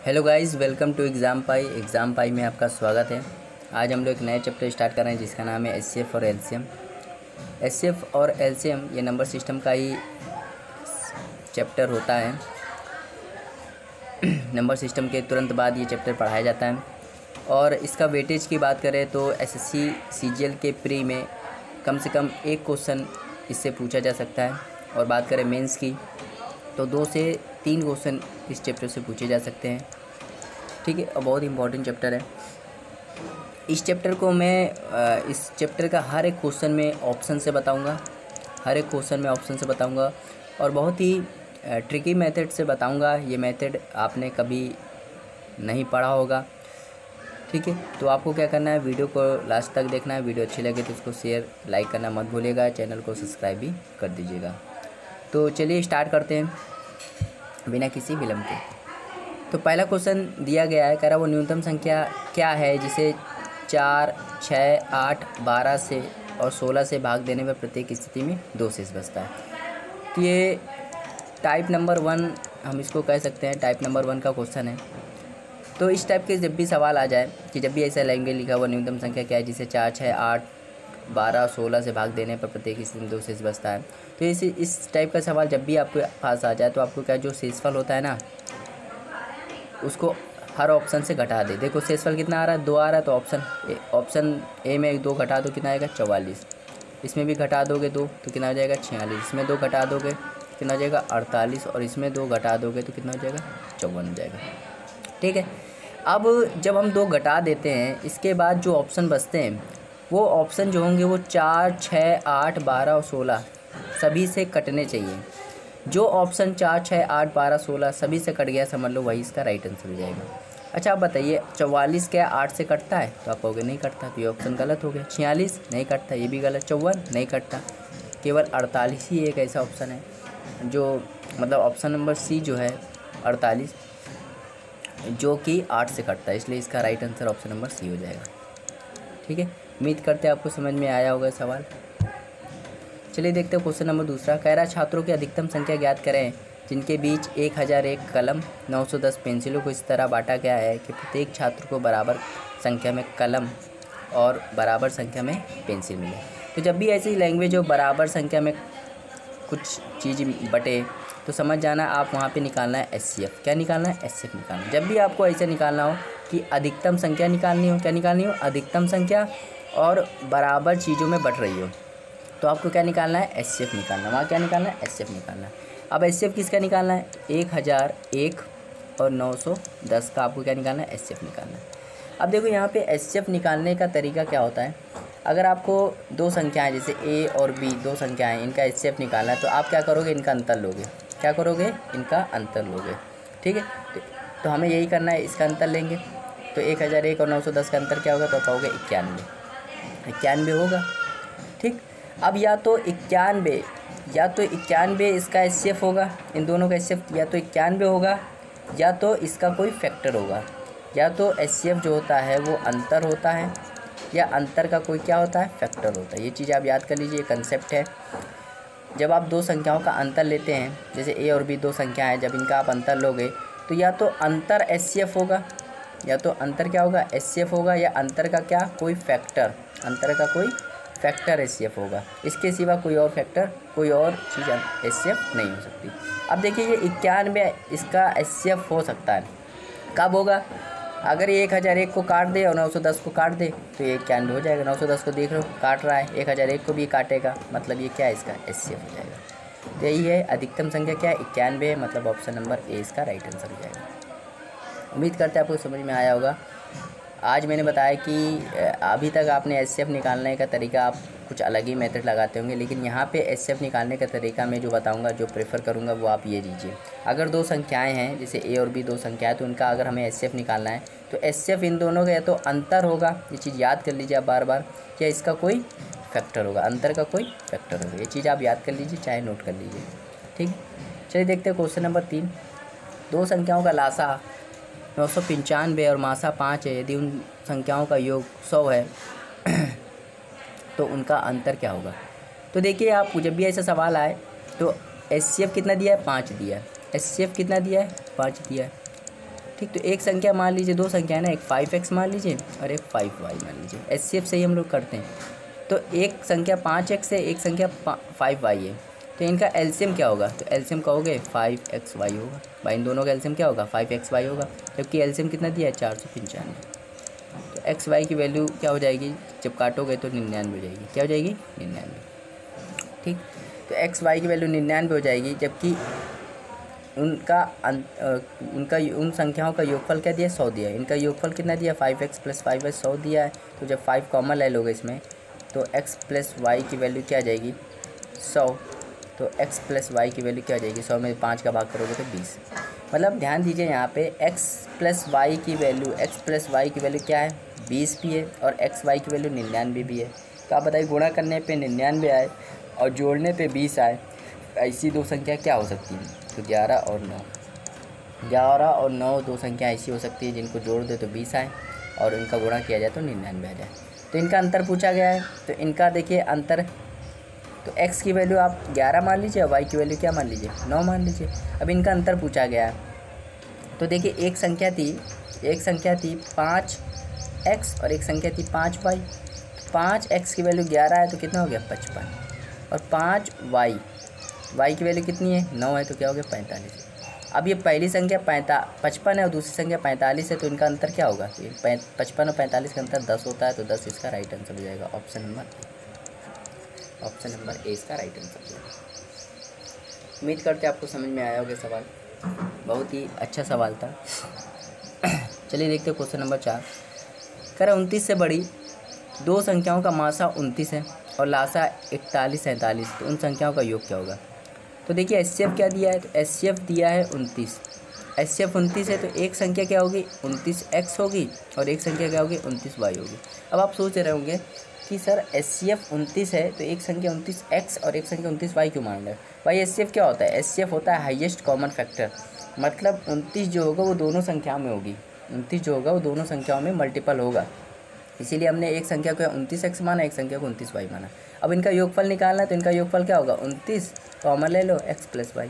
Hello guys, welcome to exam pie में आपका स्वागत है। आज हम लोग एक नया चैप्टर स्टार्ट कर रहे हैं जिसका नाम है एचसीएफ और एलसीएम। एचसीएफ और एलसीएम ये नंबर सिस्टम का ही चैप्टर होता है। नंबर सिस्टम के तुरंत बाद ये चैप्टर पढ़ाया जाता है। और इसका वेटेज की बात करें तो एसएससी सीजीएल के प्री में कम से कम एक क्वेश्चन इससे पूछा जा सकता है। और बात करें मेंस की तो 2 से 3 क्वेश्चन इस चैप्टर से पूछे जा सकते हैं। ठीक है, और बहुत इंपॉर्टेंट चैप्टर है। इस चैप्टर को मैं इस चैप्टर का हर एक क्वेश्चन में ऑप्शन से बताऊंगा, और बहुत ही ट्रिकी मेथड से बताऊंगा। ये मेथड आपने कभी नहीं पढ़ा होगा। ठीक है, तो आपको क्या करना है, वीडियो को लास्ट तक देखना है। वीडियो अच्छी लगे तो उसको शेयर लाइक करना मत भूलिएगा, चैनल को सब्सक्राइब भी कर दीजिएगा। तो चलिए स्टार्ट करते हैं बिना किसी विलंब के। तो पहला क्वेश्चन दिया गया है, कह रहा वो न्यूनतम संख्या क्या है जिसे 4, 6, 8, 12 से और 16 से भाग देने पर प्रत्येक स्थिति में 2 शेष बचता है। तो ये टाइप नंबर 1 हम इसको कह सकते हैं, टाइप नंबर 1 का क्वेश्चन है। तो इस टाइप के जब भी सवाल आ जाए कि जब भी ऐसा लैंग्वेज लिखा हुआ न्यूनतम संख्या क्या है जिसे 4, 6, 8, 12, 16 से भाग देने पर प्रत्येक स्थिति में 2 शेष बचता है, तो इस टाइप का सवाल जब भी आपके पास आ जाए तो आपको क्या, जो शेषफल होता है ना, उसको हर ऑप्शन से घटा दे। देखो शेषफल कितना आ रहा है, 2 आ रहा है, तो ऑप्शन ए में 2 घटा दो, कितना आएगा 44। इसमें भी घटा दोगे 2 तो कितना हो जाएगा 46। इसमें 2 घटा दोगे कितना हो जाएगा 48, और इसमें 2 घटा दोगे तो कितना हो जाएगा 54 हो जाएगा। ठीक है, अब जब हम 2 घटा देते हैं, इसके बाद जो ऑप्शन बचते हैं वो ऑप्शन जो होंगे वो 4, 6, 8, 12 और 16 सभी से कटने चाहिए। जो ऑप्शन 4, 6, 8, 12, 16 सभी से कट गया, समझ लो वही इसका राइट आंसर हो जाएगा। अच्छा आप बताइए, 44 क्या 8 से कटता है? तो आप कहोगे नहीं कटता, तो ये ऑप्शन गलत हो गया। 46 नहीं कटता, ये भी गलत। 54 नहीं कटता। केवल 48 ही एक ऐसा ऑप्शन है जो, मतलब ऑप्शन नंबर सी जो है 48, जो कि 8 से कटता है, इसलिए इसका right answer option number C हो जाएगा। ठीक है, उम्मीद करते हैं आपको समझ में आया होगा सवाल। चलिए देखते हैं क्वेश्चन नंबर 2। कह रहा छात्रों की अधिकतम संख्या ज्ञात करें जिनके बीच 1001 कलम 910 पेंसिलों को इस तरह बांटा गया है कि प्रत्येक छात्र को बराबर संख्या में कलम और बराबर संख्या में पेंसिल मिले। तो जब भी ऐसी लैंग्वेज हो, बराबर संख्या में कुछ चीज़ बटे, तो समझ जाना आप वहाँ पे निकालना है एचसीएफ। क्या निकालना है? एचसीएफ निकालना। जब भी आपको ऐसे निकालना हो कि अधिकतम संख्या निकालनी हो, क्या निकालनी हो? अधिकतम संख्या और बराबर चीज़ों में बट रही हो, तो आपको क्या निकालना है? एचसीएफ निकालना। वहाँ क्या निकालना है? एचसीएफ निकालना। अब एचसीएफ किसका निकालना है? 1001 और 910 का आपको क्या निकालना है? एचसीएफ निकालना है। अब देखो यहाँ पे एचसीएफ निकालने का तरीका क्या होता है। अगर आपको 2 संख्याएं जैसे ए और बी 2 संख्याएं, इनका एचसीएफ निकालना है, तो आप क्या करोगे? इनका अंतर लोगे। क्या करोगे? इनका अंतर लोगे। ठीक है, तो हमें यही करना है, इसका अंतर लेंगे। तो 1001 और 910 का अंतर क्या होगा? तो कहोगे 91 होगा। ठीक, अब या तो 91 इसका एचसीएफ होगा, इन दोनों का एचसीएफ या तो 91 होगा या तो इसका कोई फैक्टर होगा। या तो एचसीएफ जो होता है वो अंतर होता है या अंतर का कोई क्या होता है? फैक्टर होता है। ये चीज़ आप याद कर लीजिए, कंसेप्ट है। जब आप 2 संख्याओं का अंतर लेते हैं, जैसे ए और बी 2 संख्या है, जब इनका आप अंतर लोगे तो या तो अंतर एचसीएफ होगा, या तो अंतर क्या होगा? एचसीएफ होगा, या अंतर का क्या कोई फैक्टर, अंतर का कोई फैक्टर एचसीएफ होगा। इसके सिवा कोई और फैक्टर, कोई और चीज़ एचसीएफ नहीं हो सकती। अब देखिए ये 91 इसका एचसीएफ हो सकता है। कब होगा? अगर ये 1001 को काट दे और 910 को काट दे तो ये 91 हो जाएगा। 910 को देख लो काट रहा है, 1001 को भी काटेगा, मतलब ये क्या है? इसका एचसीएफ हो जाएगा। तो यही है अधिकतम संख्या क्या है? 91 है, मतलब ऑप्शन नंबर ए इसका राइट आंसर हो जाएगा। उम्मीद करते हैं आपको समझ में आया होगा। आज मैंने बताया कि अभी तक आपने एचसीएफ निकालने का तरीका आप कुछ अलग ही मेथड लगाते होंगे, लेकिन यहाँ पे एचसीएफ निकालने का तरीका मैं जो बताऊंगा, जो प्रेफर करूंगा, वो आप ये लीजिए। अगर 2 संख्याएं हैं, जैसे ए और बी 2 संख्याएं, तो उनका अगर हमें एचसीएफ निकालना है तो एचसीएफ इन दोनों का या तो अंतर होगा, ये चीज़ याद कर लीजिए आप बार बार, या इसका कोई फैक्टर होगा, अंतर का कोई फैक्टर होगा। ये चीज़ आप याद कर लीजिए, चाहे नोट कर लीजिए। ठीक, चलिए देखते हैं क्वेश्चन नंबर 3। 2 संख्याओं का लासा 995 और मासा 5 है। यदि उन संख्याओं का योग 100 है तो उनका अंतर क्या होगा? तो देखिए, आप जब भी ऐसा सवाल आए तो एचसीएफ कितना दिया है? 5 दिया है। एचसीएफ कितना दिया है? 5 दिया है। ठीक, तो एक संख्या मान लीजिए, दो संख्या है ना, एक 5x मान लीजिए और एक 5y मान लीजिए। HCF से ही हम लोग करते हैं। तो एक संख्या 5x है, एक संख्या 5y है, तो इनका एलसीएम क्या होगा? तो एलसीएम कहोगे 5xy होगा। भाई इन दोनों का एलसीएम क्या होगा? 5xy होगा, जबकि एलसीएम कितना दिया है? 495। तो xy की वैल्यू क्या हो जाएगी? जब काटोगे तो 99 हो जाएगी। क्या हो जाएगी? 99। ठीक, तो xy की वैल्यू 99 हो जाएगी, जबकि उनका उन संख्याओं का योगफल क्या दिया? 100 दिया है। इनका योगफल कितना दिया? 5x + 5y 100 दिया है। तो जब 5 कॉमन ले लोगे इसमें, तो x + y की वैल्यू क्या आ जाएगी? 100। तो x + y की वैल्यू क्या आ जाएगी? 100 में 5 का भाग करोगे तो 20। मतलब ध्यान दीजिए यहाँ पे x + y की वैल्यू क्या है? 20 भी है, और xy की वैल्यू 99 भी है। तो आप बताइए, गुणा करने पे 99 आए और जोड़ने पे 20 आए, ऐसी दो संख्या क्या हो सकती है? तो 11 और 9 दो संख्या ऐसी हो सकती है जिनको जोड़ दे तो 20 आए और इनका गुणा किया जाए तो 99 आ जाए। तो इनका अंतर पूछा गया है, तो इनका देखिए अंतर, तो x की वैल्यू आप 11 मान लीजिए और y की वैल्यू क्या मान लीजिए? 9 मान लीजिए। अब इनका अंतर पूछा गया है, तो देखिए एक संख्या थी 5x और एक संख्या थी 5y। 5x की वैल्यू 11 है तो कितना हो गया? 55। और 5y की वैल्यू कितनी है? 9 है, तो क्या हो गया? 45। अब ये पहली संख्या 55 है और दूसरी संख्या 45 है, तो इनका अंतर क्या होगा? तो 55 और 45 का अंतर 10 होता है, तो 10 इसका राइट आंसर हो जाएगा। ऑप्शन नंबर ए इसका राइट आंसर हो जाएगा। उम्मीद करते हैं आपको समझ में आया होगा सवाल, बहुत ही अच्छा सवाल था। चलिए देखते हैं क्वेश्चन नंबर 4। कह रहा 29 से बड़ी दो संख्याओं का मासा 29 है और लासा 41 47, तो उन संख्याओं का योग क्या होगा? तो देखिए HCF क्या दिया है? तो HCF दिया है 29। HCF 29 है, तो एक संख्या क्या होगी? 29x होगी और एक संख्या क्या होगी? 29y होगी। अब आप सोच रहे होंगे कि सर HCF 29 है तो एक संख्या 29x और एक संख्या 29y क्यों मान रहे हैं? भाई HCF क्या होता है? HCF होता है हाईएस्ट कॉमन फैक्टर, मतलब 29 जो होगा वो दोनों संख्याओं में होगी, 29 जो होगा वो दोनों संख्याओं में मल्टीपल होगा। इसीलिए हमने एक संख्या को 29x माना, एक संख्या को 29y माना। अब इनका योगफल निकालना है, तो इनका योगफल क्या होगा? 29 कॉमन ले लो, x + y,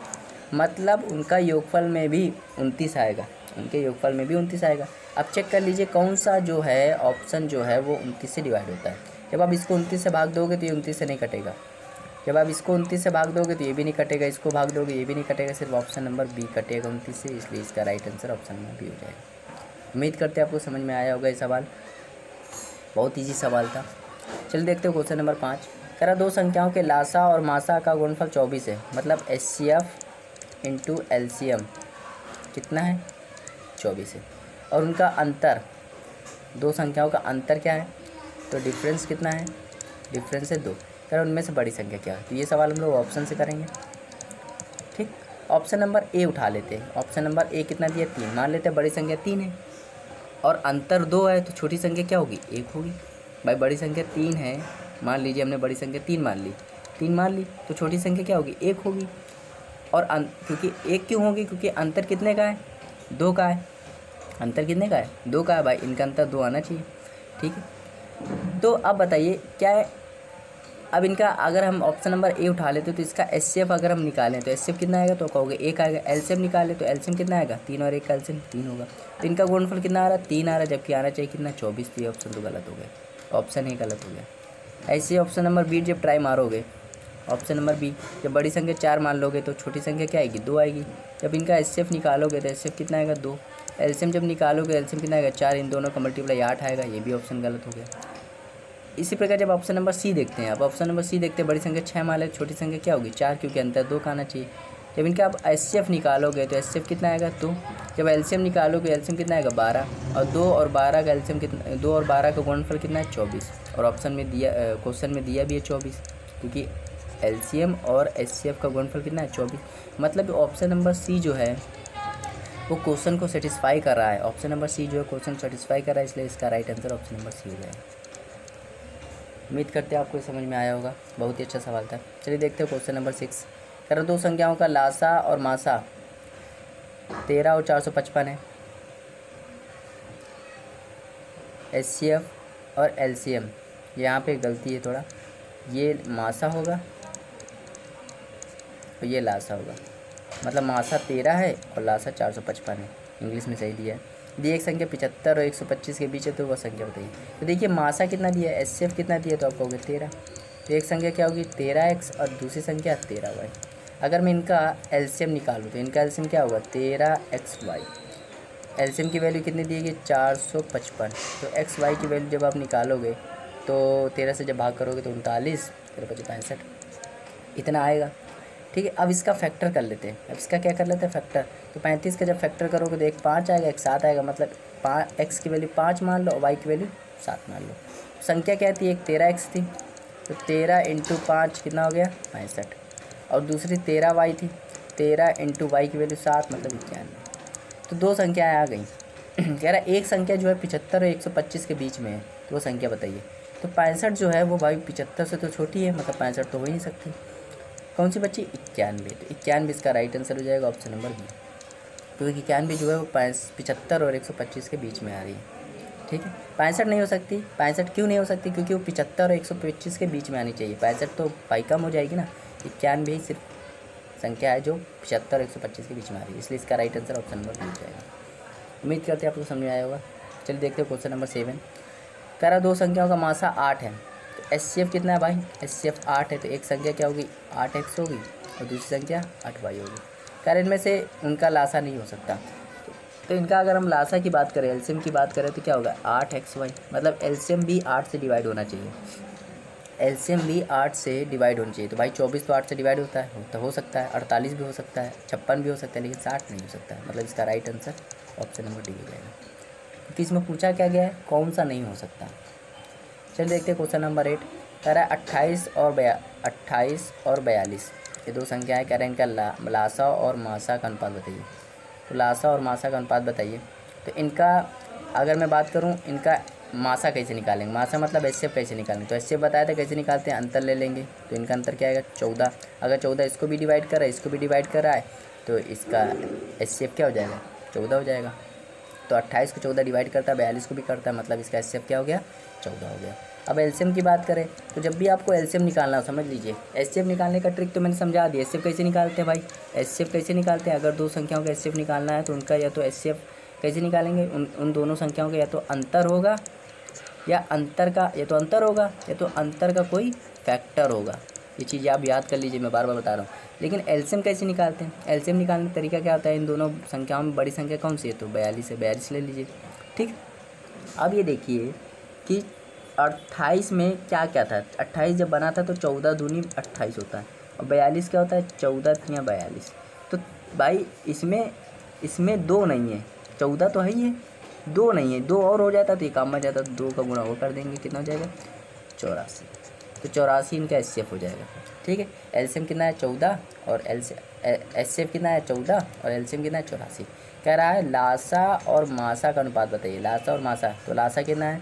मतलब उनका योगफल में भी 29 आएगा, उनके योगफल में भी 29 आएगा। अब चेक कर लीजिए कौन सा जो है ऑप्शन जो है वो 29 से डिवाइड होता है। जब आप इसको 29 से भाग दोगे तो ये 29 से नहीं कटेगा, जब आप इसको 29 से भाग दोगे तो ये भी नहीं कटेगा, इसको भाग दोगे ये भी नहीं कटेगा, सिर्फ ऑप्शन नंबर बी कटेगा 29 से, इसलिए इसका right answer option number B हो जाएगा। उम्मीद करते हैं आपको समझ में आया होगा ये सवाल, बहुत ईजी सवाल था। चलिए देखते हैं क्वेश्चन नंबर 5। कह रहा दो संख्याओं के लासा और मासा का गुणनफल 24 है, मतलब HCF इंटू LCM कितना है? 24 है, और उनका अंतर, दो संख्याओं का अंतर क्या है? तो डिफरेंस कितना है? डिफरेंस है 2। कह रहा उनमें से बड़ी संख्या क्या है? तो ये सवाल हम लोग ऑप्शन से करेंगे। ठीक, ऑप्शन नंबर ए उठा लेते हैं। ऑप्शन नंबर ए कितना दिया? 3। मान लेते हैं बड़ी संख्या 3 है और अंतर 2 है, तो छोटी संख्या क्या होगी? 1 होगी। भाई बड़ी संख्या 3 है, मान लीजिए हमने बड़ी संख्या 3 मान ली, तो छोटी संख्या क्या होगी? 1 होगी। और क्योंकि 1 क्यों होगी? क्योंकि अंतर कितने का है? 2 का है। अंतर कितने का है? 2 का है। भाई इनका अंतर 2 आना चाहिए। ठीक है, तो अब बताइए क्या है? अब इनका अगर हम ऑप्शन नंबर ए उठा लेते तो इसका HCF अगर हम निकालें तो HCF कितना आएगा? तो कहोगे 1 आएगा। LCM निकाले तो LCM कितना आएगा? 3 और 1 का LCM 3 होगा। तो इनका गुणनफल कितना आ रहा है? 3 आ रहा है, जबकि आना चाहिए कितना? 24। तो ये ऑप्शन तो गलत हो गया, ऑप्शन ए गलत हो गया। ऐसे ही ऑप्शन नंबर बी जब ट्राई मारोगे, ऑप्शन नंबर बी, जब बड़ी संख्या 4 मान लोगे तो छोटी संख्या क्या आएगी? 2 आएगी। जब इनका HCF निकालोगे तो HCF कितना आएगा? 2। LCM जब निकालोगे LCM कितना आएगा? 4। इन दोनों का मल्टीप्लाई 8 आएगा, ये भी ऑप्शन गलत हो गया। इसी प्रकार जब ऑप्शन नंबर सी देखते हैं, अब ऑप्शन नंबर सी देखते हैं, बड़ी संख्या 6 मान ले, छोटी संख्या क्या होगी? 4, क्योंकि अंतर 2 का आना चाहिए। जब इनका आप HCF निकालोगे तो HCF कितना आएगा? 2। जब LCM निकालोगे LCM कितना आएगा? 12। और 2 और 12 का LCM कितना? 2 और 12 का गुणनफल कितना है? 24। और ऑप्शन में दिया, क्वेश्चन में दिया भी है 24, क्योंकि LCM और HCF का गुणनफल कितना है? 24। मतलब ऑप्शन नंबर सी जो है वो क्वेश्चन को सेटिस्फाई कर रहा है। ऑप्शन नंबर सी जो है क्वेश्चन सेटिस्फाई कर रहा है, इसलिए इसका right answer option number C हो जाएगा। उम्मीद करते हैं आपको समझ में आया होगा, बहुत ही अच्छा सवाल था। चलिए देखते हैं क्वेश्चन नंबर 6। कह रहा दो संख्याओं का लासा और मासा 13 और 455 है। HCF और LCM, यहाँ पे गलती है थोड़ा, ये मासा होगा और ये लासा होगा, मतलब मासा 13 है और लासा 455 है। इंग्लिश में सही दिया है। दी एक संख्या 75 और 125 के बीच है तो वह संख्या बताइए। तो देखिए मासा कितना दिया है, HCF कितना दिया, तो आप कहोगे 13। तो एक संख्या क्या होगी 13x और दूसरी संख्या 13y। अगर मैं इनका एलसीएम निकालूँ तो इनका एलसीएम क्या होगा 13xy। एलसीएम की वैल्यू कितनी दी गई 455। तो XY की वैल्यू जब आप निकालोगे तो 13 से जब भाग करोगे तो 39, 13×5 = 65 इतना आएगा। ठीक है, अब इसका फैक्टर कर लेते हैं। अब इसका क्या कर लेते हैं फैक्टर। तो 35 का जब फैक्टर करोगे तो एक 5 आएगा, एक 7 आएगा, मतलब x की वैल्यू 5 मान लो और y की वैल्यू 7 मान लो। संख्या क्या थी, एक 13x थी, तो 13 × 5 कितना हो गया 65, और दूसरी 13y थी, 13 × y की वैल्यू 7 मतलब 91। तो दो संख्याएँ आ गई। कह रहा एक संख्या जो है 75 और 125 के बीच में है, तो वो संख्या बताइए। तो 65 जो है वो भाई 75 से तो छोटी है, मतलब 65 तो हो ही नहीं सकती। कौन सी बच्ची 91। तो 91 इसका राइट आंसर हो जाएगा ऑप्शन नंबर बी। तो 91 जो है वो 75 और 125 के बीच में आ रही है। ठीक है, 65 नहीं हो सकती। 65 क्यों नहीं हो सकती, क्योंकि वो 75 और 125 के बीच में आनी चाहिए। 65 तो भाई कम हो जाएगी ना। 91 ही सिर्फ संख्या है जो 75 और 125 के बीच में आ रही है, इसलिए इसका right answer option number B हो जाएगा। उम्मीद करते हैं आपको समझ में आया होगा। चलिए देखते हैं क्वेश्चन नंबर 7। कह रहा दो संख्याओं का मासा 8 है, तो HCF कितना है भाई, HCF 8 है, तो एक संख्या क्या होगी 8x होगी और दूसरी संख्या 8y होगी। कह रहे इनमें से उनका लासा नहीं हो सकता। तो इनका अगर हम लासा की बात करें, एलसीएम की बात करें तो क्या होगा 8xy, मतलब एलसीएम भी 8 से डिवाइड होना चाहिए। एलसीएम भी 8 से डिवाइड होनी चाहिए। तो भाई 24 तो 8 से डिवाइड होता है, तो हो सकता है 48 भी हो सकता है, 56 भी हो सकता है, लेकिन 60 नहीं हो सकता है। मतलब इसका right answer option number D हो जाएगा, क्योंकि इसमें पूछा क्या गया है कौन सा नहीं हो सकता। चलिए देखते हैं क्वेश्चन नंबर 8। कह रहा है 28 और 42 ये दो संख्याएँ। कह रहे हैं इनका लासा और मासा का अनुपात बताइए। तो लासा और मासा का अनुपात बताइए। तो इनका अगर मैं बात करूं, इनका मासा कैसे निकालेंगे, मासा मतलब HCF कैसे निकालेंगे। तो HCF बताया था कैसे निकालते हैं, अंतर ले लेंगे। तो इनका अंतर क्या आएगा 14। अगर 14 इसको भी डिवाइड कर रहा है, इसको भी डिवाइड कर रहा है, तो इसका HCF क्या हो जाएगा 14 हो जाएगा। तो 28 को 14 डिवाइड करता है, 42 को भी करता है, मतलब इसका HCF क्या हो गया 14 हो गया। अब एलसीएम की बात करें तो जब भी आपको एलसीएम निकालना हो, समझ लीजिए HCF निकालने का ट्रिक तो मैंने समझा दिया। HCF कैसे निकालते हैं भाई, HCF कैसे निकालते हैं। अगर दो संख्याओं का HCF निकालना है तो उनका या तो HCF कैसे निकालेंगे, उन दोनों संख्याओं का या तो अंतर होगा या अंतर का कोई फैक्टर होगा। ये चीज़ आप याद कर लीजिए, मैं बार बार बता रहा हूँ। लेकिन एलसीएम कैसे निकालते हैं, एलसीएम निकालने का तरीका क्या होता है, इन दोनों संख्याओं में बड़ी संख्या कौन सी है, तो 42 है, 42 ले लीजिए। ठीक, अब ये देखिए कि 28 में क्या क्या था। 28 जब बना था तो 14 दूनी 28 होता है, और 42 क्या होता है 14 तियाँ 42। तो भाई इसमें 2 नहीं है, 14 तो है ही है, 2 नहीं है, 2 और हो जाता तो ये काम बच जाता। तो 2 का गुणा और कर देंगे, कितना हो जाएगा 84। तो 84 इनका HCF हो जाएगा। ठीक है, एलसीएम कितना है 14 और HCF कितना है 14 और एलसीएम कितना है 84। कह रहा है लासा और मासा का अनुपात बताइए। लासा और मासा, तो लासा कितना है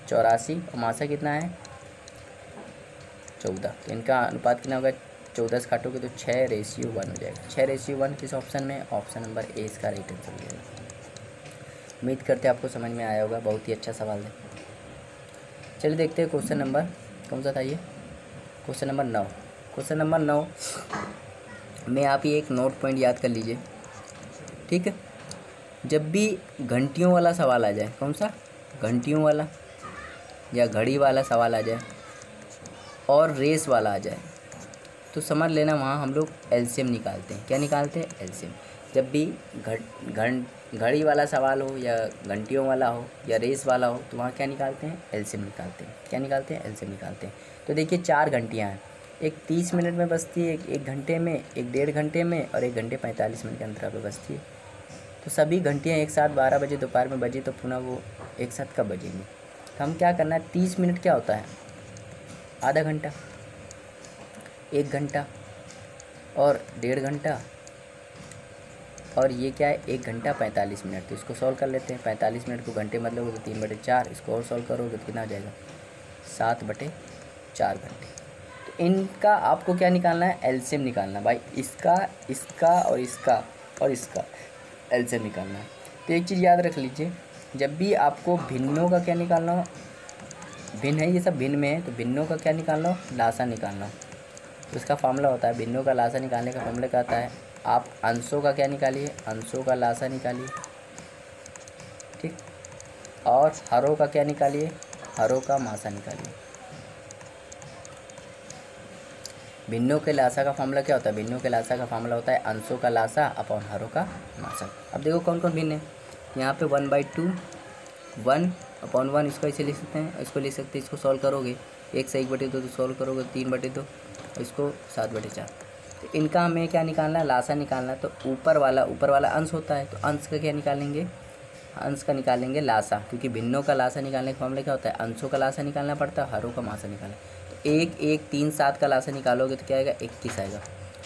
84 और मासा कितना है 14। तो इनका अनुपात कितना होगा 14 से काटोगे तो 6:1 हो जाएगा। 6:1 किस ऑप्शन में, ऑप्शन नंबर ए इसका राइट आंसर हो जाएगा। उम्मीद करते हैं आपको समझ में आया होगा, बहुत ही अच्छा सवाल है। चलिए देखते हैं क्वेश्चन नंबर कौन सा था ये, क्वेश्चन नंबर 9। क्वेश्चन नंबर 9 में आप ये एक नोट पॉइंट याद कर लीजिए। ठीक है, जब भी घंटियों वाला सवाल आ जाए, कौन सा घंटियों वाला या घड़ी वाला सवाल आ जाए और रेस वाला आ जाए, तो समझ लेना वहाँ हम लोग एलसीएम निकालते हैं। क्या निकालते हैं, एलसीएम। जब भी घड़ी वाला सवाल हो या घंटियों वाला हो या रेस वाला हो, तो वहाँ क्या निकालते हैं, एलसीएम निकालते हैं। क्या निकालते हैं, एलसीएम निकालते हैं। तो देखिए 4 घंटियाँ हैं, एक 30 मिनट में बजती है, एक घंटे में, एक 1.5 घंटे में और 1 घंटे 45 मिनट के अंतराल पर बजती है। तो सभी घंटियाँ एक साथ 12 बजे दोपहर में बजी, तो पुनः वो एक साथ कब बजेंगी। तो हम क्या करना है, 30 मिनट क्या होता है आधा घंटा, 1 घंटा और 1.5 घंटा, और ये क्या है 1 घंटा 45 मिनट। तो इसको सॉल्व कर लेते हैं। 45 मिनट को घंटे मतलब तो 3/4, इसको और सॉल्व करोगे तो कितना आ जाएगा 7/4 घंटे। तो इनका आपको क्या निकालना है, एलसीएम निकालना भाई। इसका और इसका एलसीएम निकालना है। तो एक चीज़ याद रख लीजिए, जब भी आपको भिन्नों का क्या निकालना हो, भिन्न है ये सब भिन्न में है, तो भिन्नों का क्या निकालना हो, लासा निकालना हो। तो इसका फार्मूला होता है, भिन्नों का लासा निकालने का फार्मूला क्या आता है, आप अंशों का क्या निकालिए, अंशों का लासा निकालिए, ठीक। और हर रो का क्या निकालिए, हर रो का मासा निकालिए। भिन्नों के लासा का फॉर्मूला क्या होता है, भिन्नों के लासा का फॉर्मूला होता है अंशों का लासा अपॉन हरों का मासा। अब देखो कौन कौन भिन्न है, यहाँ पे 1/2 1/1 इसको ऐसे लिख सकते हैं, इसको लिख सकते हैं, इसको सॉल्व करोगे 1 से 1/2 तो सॉल्व करोगे 3/2, इसको 7/4। तो इनका हमें क्या निकालना है, लासा निकालना है। तो ऊपर वाला अंश होता है, तो अंश का क्या निकालेंगे, अंश का निकालेंगे लासा, क्योंकि भिन्नों का लासा निकालने का फॉर्मूला क्या होता है, अंशों का लासा निकालना पड़ता है, हरों का मासा निकालना। तो 1 1 3 7 का लासा निकालोगे तो क्या आएगा 21 आएगा,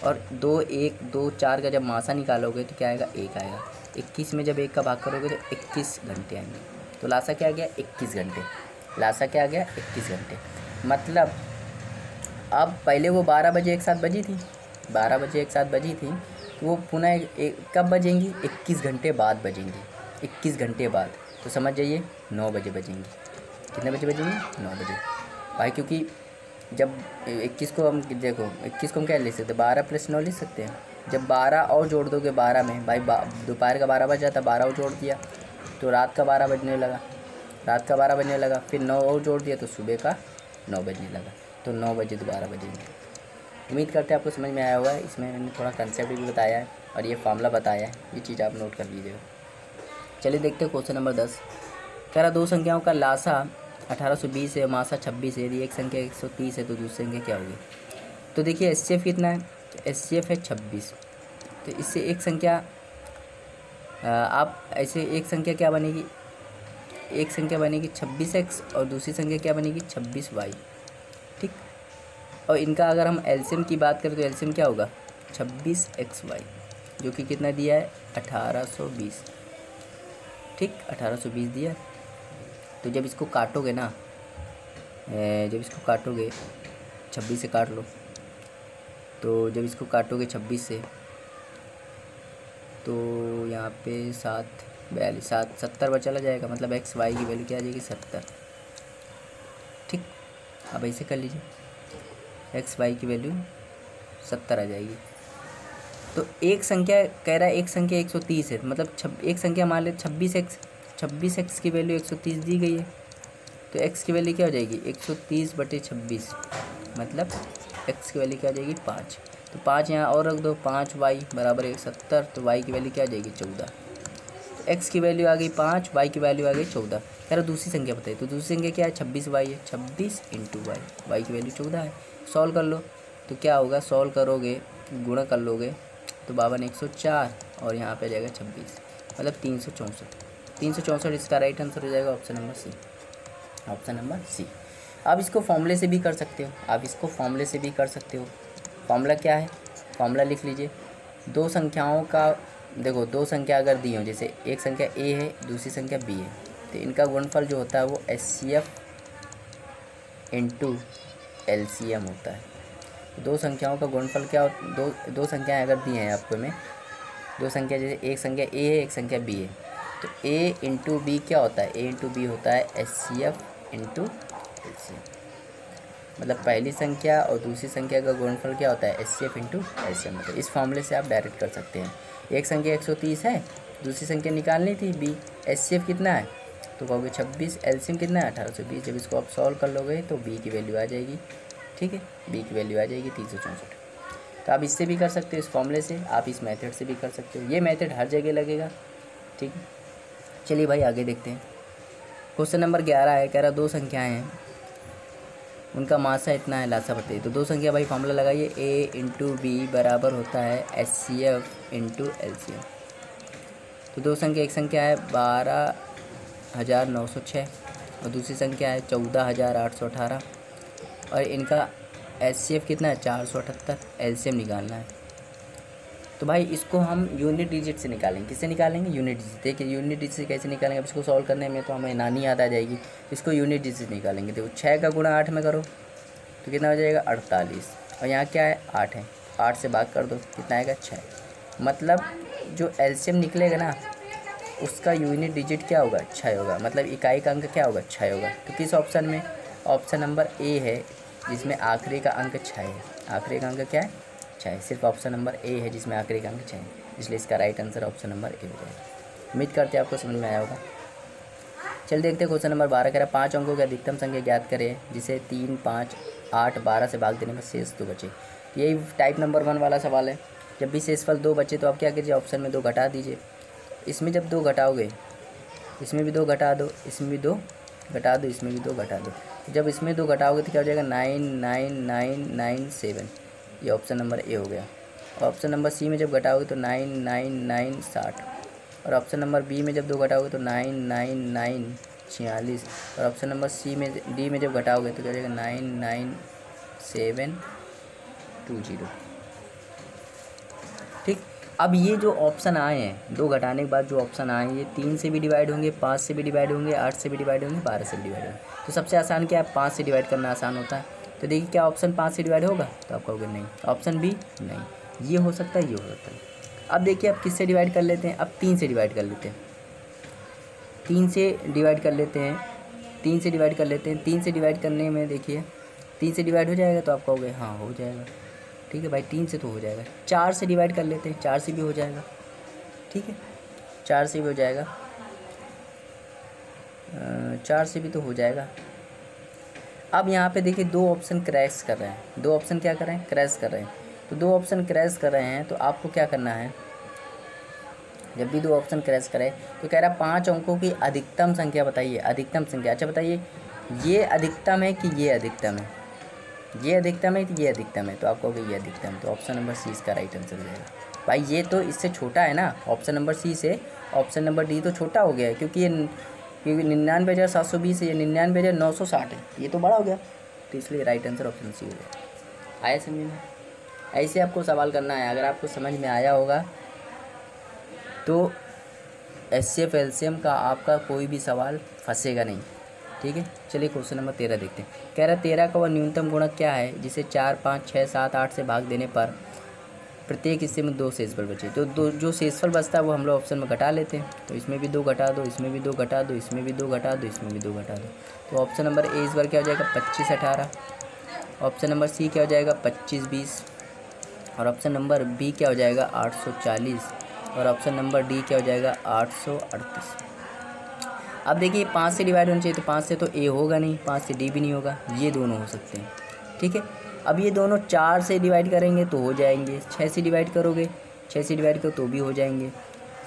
और 2 1 2 4 का जब मासा निकालोगे तो क्या आएगा 1 आएगा। 21 में जब 1 का भाग करोगे तो 21 घंटे आएंगे। तो लासा क्या आ गया 21 घंटे, लासा क्या आ गया 21 घंटे। मतलब अब पहले वो 12 बजे एक साथ बजी थी, 12 बजे एक साथ बजी थी, तो वो पुनः कब बजेंगी, 21 घंटे बाद बजेंगी, 21 घंटे बाद। तो समझ जाइए 9 बजे बजेंगी। कितने बजे बजेंगी, 9 बजे भाई, क्योंकि जब 21 को हम देखो 21 को हम क्या लिख सकते हैं, 12 + 9 लिख सकते हैं। जब 12 और जोड़ दोगे 12 में भाई, दोपहर का 12 बज जाता, 12 और जोड़ दिया तो रात का 12 बजने लगा, रात का 12 बजने लगा, फिर 9 और जोड़ दिया तो सुबह का 9 बजने लगा, तो 9 बजे दोबारा बजेंगे। उम्मीद करते हैं आपको समझ में आया होगा। इसमें मैंने थोड़ा कंसेप्ट भी बताया है और ये फार्मूला बताया है, ये चीज़ आप नोट कर लीजिएगा। चलिए देखते हैं क्वेश्चन नंबर 10। कह रहा दो संख्याओं का लासा 1820 है, मासा 26 है, यदि एक संख्या 130 है तो दूसरी संख्या क्या होगी। तो देखिए HCF कितना है, HCF है 26। तो इससे एक संख्या आप ऐसे एक संख्या क्या बनेगी, एक संख्या बनेगी 26x और दूसरी संख्या क्या बनेगी 26y, ठीक। और इनका अगर हम एलसीएम की बात करें तो एलसीएम क्या होगा 26xy, जो कि कितना दिया है 1820, ठीक 1820 दिया। तो जब इसको काटोगे ना, जब इसको काटोगे 26 से काट लो, तो जब इसको काटोगे 26 से तो यहाँ पे 7 42 7 70 पर चला जाएगा, मतलब एक्स वाई की वैल्यू क्या आ जाएगी 70, ठीक। अब ऐसे कर लीजिए, एक्स वाई की वैल्यू 70 आ जाएगी। तो एक संख्या कह रहा है, एक संख्या 130 है, मतलब एक संख्या मान ले 26x की वैल्यू 130 दी गई है, तो x की वैल्यू क्या हो जाएगी 130/26, मतलब x की वैल्यू क्या आ जाएगी 5। तो 5 यहाँ और रख दो, 5y = 170, तो y की वैल्यू क्या आ जाएगी 14। तो x की वैल्यू आ गई 5, y की वैल्यू आ गई 14। कह रहा दूसरी संख्या बताइए, तो दूसरी संख्या क्या है 26y है, 26 × y, y की वैल्यू 14 है। सॉल्व कर लो तो क्या होगा, सॉल्व करोगे गुणा कर लोगे तो 52 104 और यहाँ पे जाएगा 26, मतलब 364 इसका राइट आंसर हो जाएगा option number C, option number C. आप इसको फॉर्मूले से भी कर सकते हो, आप इसको फॉर्मूले से भी कर सकते हो। फॉर्मूला क्या है, फॉर्मूला लिख लीजिए। दो संख्याओं का देखो, दो संख्या अगर दी हो, जैसे एक संख्या a है दूसरी संख्या b है, तो इनका गुणनफल जो होता है वो HCF × LCM होता है। दो संख्याओं का गुणनफल क्या दो संख्याएं अगर दी हैं आपको में, दो संख्या जैसे एक संख्या a है एक संख्या b है, तो a × b क्या होता है, a × b होता है HCF × LCM। मतलब पहली संख्या और दूसरी संख्या का गुणनफल क्या होता है HCF × LCM। मतलब इस फॉर्मूले से आप डायरेक्ट कर सकते हैं। एक संख्या 130 है, दूसरी संख्या निकालनी थी b, HCF कितना है तो कहोगे 26, LCM कितना है 1820। जब इसको आप सॉल्व कर लोगे तो b की वैल्यू आ जाएगी, ठीक है, b की वैल्यू आ जाएगी 364। तो आप इससे भी कर सकते हो, इस फॉर्मूले से, आप इस मेथड से भी कर सकते हो। ये मेथड हर जगह लगेगा, ठीक है। चलिए भाई आगे देखते हैं। क्वेश्चन नंबर 11 है, कह रहा दो संख्याएं हैं, उनका मासा इतना है, लासा बताइए। तो दो संख्या भाई फॉर्मूला लगाइए, a × b बराबर होता है HCF × LCM। तो दो संख्या, एक संख्या है 12,906 और दूसरी संख्या है 14,818 और इनका HCF कितना है 478, LCM निकालना है। तो भाई इसको हम यूनिट डिजिट से निकालेंगे। किससे निकालेंगे, यूनिट डिजिट। देखिए यूनिट डिजिट से कैसे निकालेंगे, अब इसको सॉल्व करने में तो हमें नानी याद आ जाएगी, इसको यूनिट डिजिट से निकालेंगे। देखो 6 का गुणा 8 में करो तो कितना हो जाएगा 48, और यहाँ क्या है 8 है, 8 से भाग कर दो कितना आएगा 6। मतलब जो LCM निकलेगा ना उसका यूनिट डिजिट क्या होगा 6 होगा, मतलब इकाई का अंक क्या होगा 6 होगा। तो किस ऑप्शन में, ऑप्शन नंबर ए है जिसमें आखिरी का अंक 6 है। आखिरी का अंक क्या है 6, सिर्फ ऑप्शन नंबर ए है जिसमें आखिरी का अंक 6 है, इसलिए इसका right answer option number A हो जाएगा। उम्मीद करते हैं आपको समझ में आया होगा। चलिए देखते हैं क्वेश्चन नंबर 12 कह रहा है 5 अंकों की अधिकतम संख्या ज्ञात करें जिसे 3, 5, 8, 12 से भाग देने में शेष 2 बचे। यही टाइप नंबर 1 वाला सवाल है। जब भी शेषफल 2 बचे तो आप क्या कीजिए, ऑप्शन में 2 घटा दीजिए। इसमें जब 2 घटाओगे, इसमें भी 2 घटा दो, इसमें भी 2 घटा दो, इसमें भी 2 घटा दो। जब इसमें 2 घटाओगे तो क्या हो जाएगा, 9, 9, 9, 9, 7। ये ऑप्शन नंबर ए हो गया। और ऑप्शन नंबर सी में जब घटाओगे तो 9, 9, 9, 60। और ऑप्शन नंबर बी में जब 2 घटाओगे तो 9, 9, 9, 46। और ऑप्शन नंबर सी में डी में जब घटाओगे तो क्या हो जाएगा, 9, 9, 7, 20। ठीक। अब ये जो ऑप्शन आए हैं 2 घटाने के बाद जो ऑप्शन आए हैं, ये 3 से भी डिवाइड होंगे, 5 से भी डिवाइड होंगे, 8 से भी डिवाइड होंगे, 12 से भी डिवाइड होंगे। तो सबसे आसान क्या है, 5 से डिवाइड करना आसान होता है। तो देखिए क्या ऑप्शन 5 से डिवाइड होगा, तो आप कहोगे नहीं। ऑप्शन बी नहीं, ये हो सकता है, ये हो सकता है। अब देखिए अब किससे डिवाइड कर लेते हैं, अब 3 से डिवाइड कर लेते हैं। 3 से डिवाइड कर लेते हैं, 3 से डिवाइड कर लेते हैं। 3 से डिवाइड करने में देखिए 3 से डिवाइड हो जाएगा, तो आप कहोगे हाँ हो जाएगा। ठीक है भाई, 3 से तो हो जाएगा। 4 से डिवाइड कर लेते हैं, 4 से भी हो जाएगा। ठीक है, 4 से भी हो जाएगा, 4 से भी तो हो जाएगा। अब यहाँ पे देखिए 2 ऑप्शन क्रैश कर रहे हैं। 2 ऑप्शन क्या कर रहे हैं, क्रैश कर रहे हैं। तो 2 ऑप्शन क्रैश कर रहे हैं तो आपको क्या करना है, जब भी 2 ऑप्शन क्रैश करें तो कह रहा है 5 अंकों की अधिकतम संख्या बताइए। अधिकतम संख्या, अच्छा बताइए ये अधिकतम है कि ये अधिकतम है, ये अधिकतम है कि ये अधिकतम है, तो आप कहोगे ये अधिकतम। तो ऑप्शन नंबर सी इसका राइट आंसर हो जाएगा। भाई ये तो इससे छोटा है ना, ऑप्शन नंबर सी से ऑप्शन नंबर डी तो छोटा हो गया है, क्योंकि ये 99,720 है, ये 99,960 है, ये तो बड़ा हो गया। तो इसलिए राइट आंसर ऑप्शन सी हो जाएगा। आया समझ में? ऐसे आपको सवाल करना है। अगर आपको समझ में आया होगा तो HCF LCM का आपका कोई भी सवाल फंसेगा नहीं। ठीक है, चलिए क्वेश्चन नंबर 13 देखते हैं। कह रहा है 13 का वह न्यूनतम गुणक क्या है जिसे 4, 5, 6, 7, 8 से भाग देने पर प्रत्येक हिस्से में 2 शेषफल बचे। तो जो शेषफल बचता है वो हम लोग ऑप्शन में घटा लेते हैं। तो इसमें भी 2 घटा दो, इसमें भी 2 घटा दो, इसमें भी 2 घटा दो, इसमें भी 2 घटा दो। तो ऑप्शन नंबर ए इस बार क्या हो जाएगा, 25, 18। ऑप्शन नंबर सी क्या हो जाएगा, 25, 20। और ऑप्शन नंबर बी क्या हो जाएगा, 840। और ऑप्शन नंबर डी क्या हो जाएगा, 838। अब देखिए 5 से डिवाइड होना चाहिए, तो 5 से तो ए होगा नहीं, 5 से डी भी नहीं होगा, ये दोनों हो सकते हैं। ठीक है, अब ये दोनों 4 से डिवाइड करेंगे तो हो जाएंगे, 6 से डिवाइड करोगे, 6 से डिवाइड करो तो भी हो जाएंगे,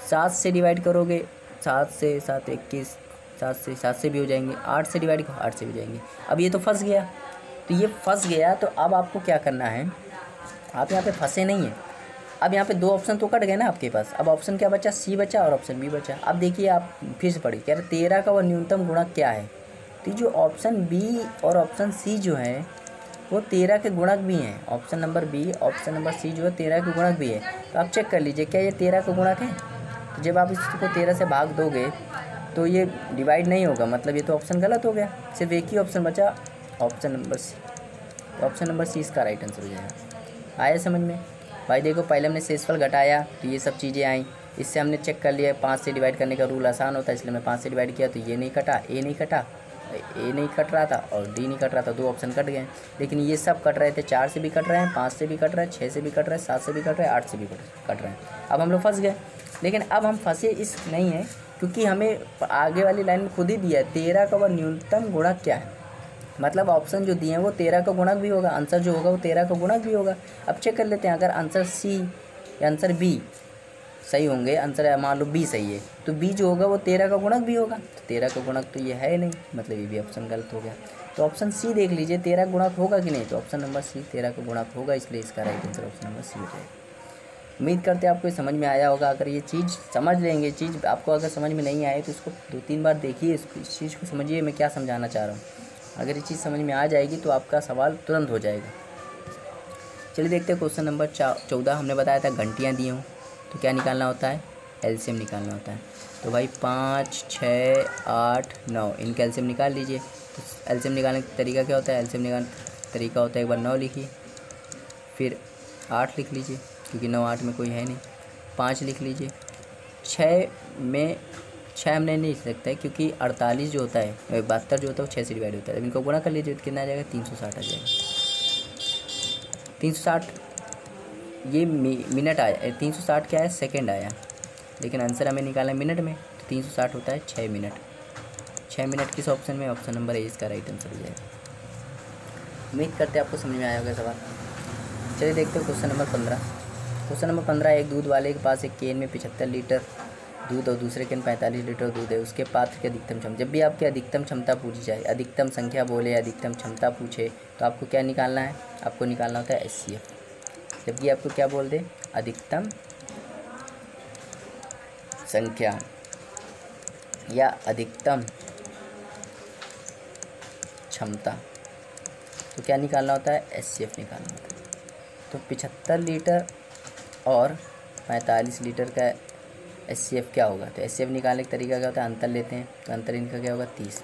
7 से डिवाइड करोगे, 7 से 7 21, 7 से भी हो जाएंगे, 8 से डिवाइड करो 8 से भी हो जाएंगे। अब ये तो फंस गया, तो ये फंस गया, तो अब आपको क्या करना है, आप यहाँ पे फंसे नहीं हैं। अब यहाँ पे 2 ऑप्शन तो कट गए ना आपके पास। अब ऑप्शन क्या बचा, सी बचा और ऑप्शन बी बचा। अब देखिए आप फिर से पढ़िए, कह रहे 13 का वह न्यूनतम गुणक क्या है। तो जो ऑप्शन बी और ऑप्शन सी जो है वो 13 के गुणक भी हैं। Option number B, option number C जो है 13 के गुणक भी है। तो आप चेक कर लीजिए क्या ये 13 का गुणक है। तो जब आप इसको 13 से भाग दोगे तो ये डिवाइड नहीं होगा, मतलब ये तो ऑप्शन गलत हो गया। सिर्फ एक ही ऑप्शन बचा, ऑप्शन नंबर सी। तो ऑप्शन नंबर सी इसका राइट आंसर हो जाएगा। आया समझ में? भाई देखो पहले हमने शेषफल घटाया तो ये सब चीज़ें आई, इससे हमने चेक कर लिया 5 से डिवाइड करने का रूल आसान होता है, इसलिए मैं 5 से डिवाइड किया तो ये नहीं कटा, ए नहीं कटा, ए नहीं कट रहा था और डी नहीं कट रहा था, 2 ऑप्शन कट गए। लेकिन ये सब कट रहे थे, 4 से भी कट रहे हैं, 5 से भी कट रहे हैं, 6 से भी कट रहे हैं, 7 से भी कट रहे हैं, 8 से भी कट रहे हैं। अब हम लोग फंस गए। लेकिन अब हम फंसे इस नहीं है, क्योंकि हमें आगे वाली लाइन में खुद ही दिया है 13 का वह न्यूनतम गुणक क्या है। मतलब ऑप्शन जो दिए हैं वो 13 का गुणक भी होगा, आंसर जो होगा वो 13 का गुणक भी होगा। अब चेक कर लेते हैं, अगर आंसर सी या आंसर बी सही होंगे, आंसर मान लो बी सही है, तो बी जो होगा वो 13 का गुणक भी होगा। तो 13 का गुणक तो ये है नहीं, मतलब ये भी ऑप्शन गलत हो गया। तो ऑप्शन सी देख लीजिए 13 गुणक होगा कि नहीं, तो ऑप्शन नंबर सी 13 का गुणक होगा, इसलिए इसका right answer option number C हो जाएगा। उम्मीद करते हैं आपको समझ में आया होगा। अगर ये चीज़ समझ लेंगे, चीज़ आपको अगर समझ में नहीं आए तो इसको 2-3 बार देखिए, इस चीज़ को समझिए मैं क्या समझाना चाह रहा हूँ। अगर ये चीज़ समझ में आ जाएगी तो आपका सवाल तुरंत हो जाएगा। चलिए देखते हैं क्वेश्चन नंबर 14। हमने बताया था घंटियाँ दी हों तो क्या निकालना होता है, एलसीएम निकालना होता है। तो भाई 5, 6, 8, 9 इनका एलसीएम निकाल लीजिए। तो एलसीएम निकालने का तरीका क्या होता है, एलसीएम निकालने का तरीका होता है एक बार 9 लिखिए, फिर 8 लिख लीजिए क्योंकि 9 8 में कोई है नहीं, 5 लिख लीजिए, 6 में 6 हमने नहीं लिख सकता है क्योंकि 48 जो होता है 72 जो होता है वो 6 से डिवाइड होता है। इनको गुणा कर लीजिए तो कितना आ जाएगा, 360 आ जाएगा। 360 ये मिनट आया, 360 क्या है, सेकंड आया, लेकिन आंसर हमें निकालना है मिनट में। तो 360 होता है 6 मिनट, 6 मिनट किस ऑप्शन में, ऑप्शन नंबर ए इसका राइट आंसर हो जाएगा। उम्मीद करते हैं आपको समझ में आया होगा सवाल। चलिए देखते हैं क्वेश्चन नंबर 15। क्वेश्चन नंबर 15, एक दूध वाले के पास एक केन में 75 लीटर दूध और दूसरे केन 45 लीटर दूध है। उसके पात्र की अधिकतम क्षमता, जब भी आपकी अधिकतम क्षमता पूछी जाए, अधिकतम संख्या बोले, अधिकतम क्षमता पूछे, तो आपको क्या निकालना है, आपको निकालना होता है HCF। जबकि आपको क्या बोल दे, अधिकतम संख्या या अधिकतम क्षमता, तो क्या निकालना होता है, HCF निकालना होता है। तो 75 लीटर और 45 लीटर का HCF क्या होगा, तो HCF निकालने का तरीका क्या होता है, अंतर लेते हैं, तो अंतर इनका क्या होगा 30।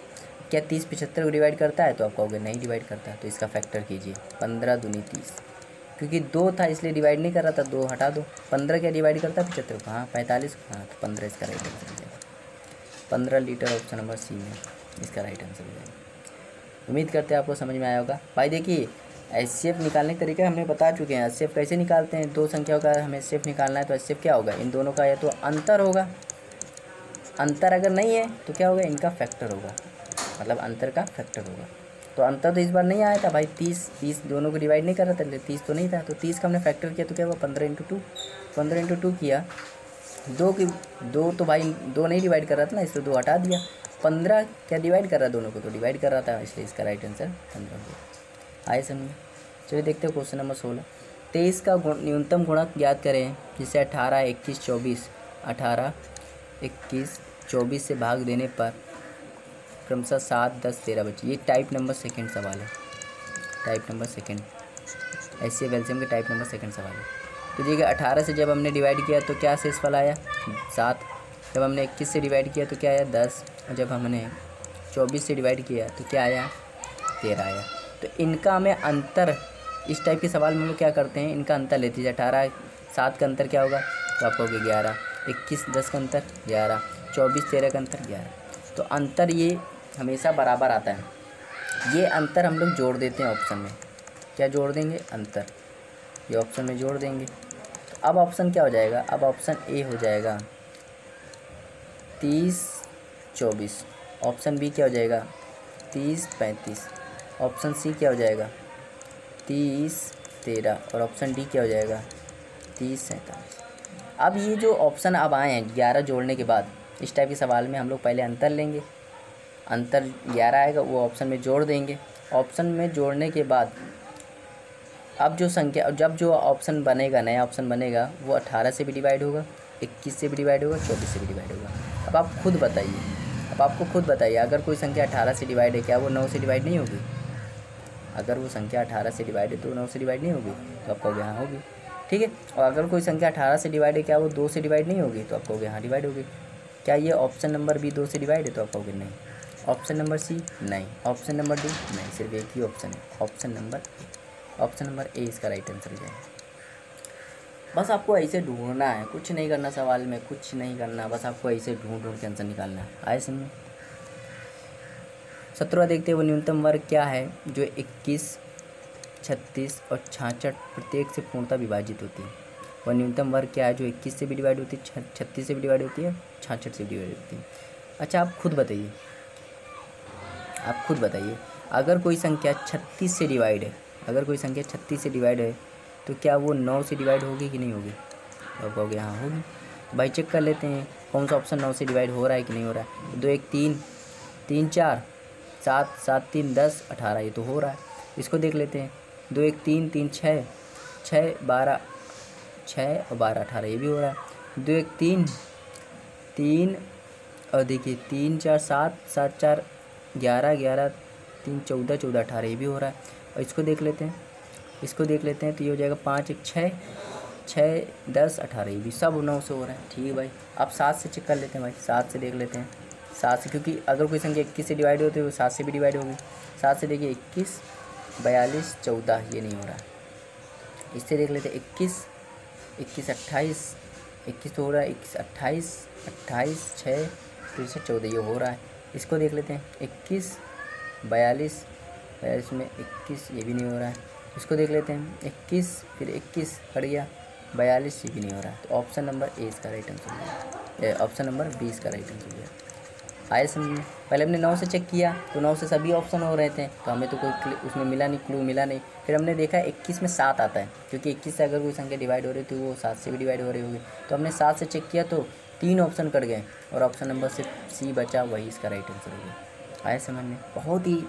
क्या 30 75 को डिवाइड करता है, तो आप कहोगे नहीं डिवाइड करता है, तो इसका फैक्टर कीजिए, 15 दूनी 30, क्योंकि 2 था इसलिए डिवाइड नहीं कर रहा था, 2 हटा दो। 15 क्या डिवाइड करता है 75 को, हाँ 45 को, हाँ तो 15 इसका राइट आंसर हो जाएगा। 15 लीटर ऑप्शन नंबर सी में इसका राइट आंसर हो जाएगा। उम्मीद करते हैं आपको समझ में आया होगा। भाई देखिए HCF निकालने का तरीका हमने बता चुके हैं। HCF कैसे निकालते हैं, दो संख्याओं का हमें HCF निकालना है, तो HCF क्या होगा, इन दोनों का या तो अंतर होगा, अंतर अगर नहीं है तो क्या होगा, इनका फैक्टर होगा, मतलब अंतर का फैक्टर होगा। तो अंतर तो इस बार नहीं आया था भाई, 30 दोनों को डिवाइड नहीं कर रहा था, 30 तो नहीं था, तो 30 का हमने फैक्टर किया तो क्या हुआ 15 × 2, 15 × 2 किया, 2 तो भाई 2 नहीं डिवाइड कर रहा था ना, इसलिए 2 हटा दिया। 15 क्या डिवाइड कर रहा है, दोनों को तो डिवाइड कर रहा था, इसलिए इसका राइट आंसर 15 हो गया। आए समझ। चलिए देखते हैं क्वेश्चन नंबर 16। 23 का न्यूनतम गुणक ज्ञात करें जिसे 18, 21, 24, 18, 21, 24 से भाग देने पर क्रमशः 7, 10, 13 बचे। ये टाइप नंबर सेकंड सवाल है, type number second, HCF LCM के टाइप नंबर सेकंड सवाल है। तो देखिए 18 से जब हमने डिवाइड किया तो क्या शेषफल आया 7, जब हमने 21 से डिवाइड किया तो क्या आया 10, और जब हमने 24 से डिवाइड किया तो क्या आया 13 आया। तो इनका हमें अंतर, इस टाइप के सवाल में हम लोग क्या करते हैं, इनका अंतर लेते हैं। 18 7 का अंतर क्या होगा, तो आप कहोगे 11, 21 10 का अंतर 11, 24 13 का अंतर 11। तो अंतर ये हमेशा बराबर आता है, ये अंतर हम लोग जोड़ देते हैं ऑप्शन में। क्या जोड़ देंगे, अंतर, ये ऑप्शन में जोड़ देंगे। तो अब ऑप्शन क्या हो जाएगा, अब ऑप्शन ए हो जाएगा 30 24, ऑप्शन बी क्या हो जाएगा 30 35, ऑप्शन सी क्या हो जाएगा 30 13, और ऑप्शन डी क्या हो जाएगा 30 47। अब ये जो ऑप्शन अब आए हैं 11 जोड़ने के बाद, इस टाइप के सवाल में हम लोग पहले अंतर लेंगे, अंतर 11 आएगा वो ऑप्शन में जोड़ देंगे। ऑप्शन में जोड़ने के बाद अब जो संख्या, जब जो ऑप्शन बनेगा, नया ऑप्शन बनेगा, वो 18 से भी डिवाइड होगा, 21 से भी डिवाइड होगा, 24 से भी डिवाइड होगा। अब आप खुद बताइए, अब आपको खुद बताइए, अगर कोई संख्या 18 से डिवाइड है, क्या वो 9 से डिवाइड नहीं होगी? अगर वो संख्या 18 से डिवाइड है तो 9 से डिवाइड नहीं होगी, तो आप कहोगे हाँ होगी, ठीक है। और अगर कोई संख्या 18 से डिवाइड है, क्या वो 2 से डिवाइड नहीं होगी, तो आप कहोगे हाँ डिवाइड होगी। क्या ये ऑप्शन नंबर बी 2 से डिवाइड है, तो आप कहोगे नहीं। ऑप्शन नंबर सी नहीं, ऑप्शन नंबर डी नहीं, सिर्फ एक ही ऑप्शन है, option number A, option number A इसका राइट आंसर हो जाएगा। बस आपको ऐसे ढूंढना है, कुछ नहीं करना, सवाल में कुछ नहीं करना, बस आपको ऐसे ढूंढ के आंसर निकालना है। आए समझ। 17 देखते हैं, वो न्यूनतम वर्ग क्या है जो 21, 36 और 66 प्रत्येक से पूर्णतः विभाजित होती है। वह न्यूनतम वर्ग क्या है जो 21 से भी डिवाइड होती है, 36 से भी डिवाइड होती है, 66 से भी डिवाइड होती है। अच्छा आप खुद बताइए, आप खुद बताइए, अगर कोई संख्या 36 से डिवाइड है, अगर कोई संख्या 36 से डिवाइड है तो क्या वो 9 से डिवाइड होगी कि नहीं होगी? तो आप कहोगे हाँ होगी। तो भाई चेक कर लेते हैं कौन सा ऑप्शन 9 से डिवाइड हो रहा है कि नहीं हो रहा है। 2 1 3, 3 4, 7 7 3 10 18, ये तो हो रहा है। इसको देख लेते हैं, 2 1 3 3 6, 6 12, 6 और 12 18, ये भी हो रहा है। 2 1 3 3, और देखिए 3 4 7 7 4 11 11 3 14 14 18, ये भी हो रहा है। और इसको देख लेते हैं, इसको देख लेते हैं, तो ये हो जाएगा 5 1 6, 6 10 18, ये भी सब 9 से हो रहा है। ठीक है भाई, अब 7 से चेक कर लेते हैं भाई, 7 से देख लेते हैं, 7 से, क्योंकि अगर कोई संख्या 21 से डिवाइड होती है वो 7 से भी डिवाइड होगी। 7 से देखिए 21 42 14, ये नहीं हो रहा है। इससे देख लेते हैं 21 21 28, 21 तो हो रहा है, 21 28 28 6 फिर से 14, ये हो रहा है। इसको देख लेते हैं 21 42 42 में 21, ये भी नहीं हो रहा है। इसको देख लेते हैं 21 फिर 21 कट गया 42, ये भी नहीं हो रहा है। तो ऑप्शन नंबर ए इसका राइट आंसर है, ऑप्शन नंबर बी इसका राइट आंसर है। आए समझ में। पहले हमने 9 से चेक किया तो 9 से सभी ऑप्शन हो रहे थे, तो हमें तो कोई उसमें मिला नहीं, क्लू मिला नहीं। फिर हमने देखा 21 में 7 आता है, क्योंकि 21 से अगर कोई संख्या डिवाइड हो रही थी वो 7 से भी डिवाइड हो रही होगी। तो हमने 7 से चेक किया तो 3 ऑप्शन कट गए और ऑप्शन नंबर सिर्फ सी बचा, वही इसका राइट आंसर हो गया। आए समझ में। बहुत ही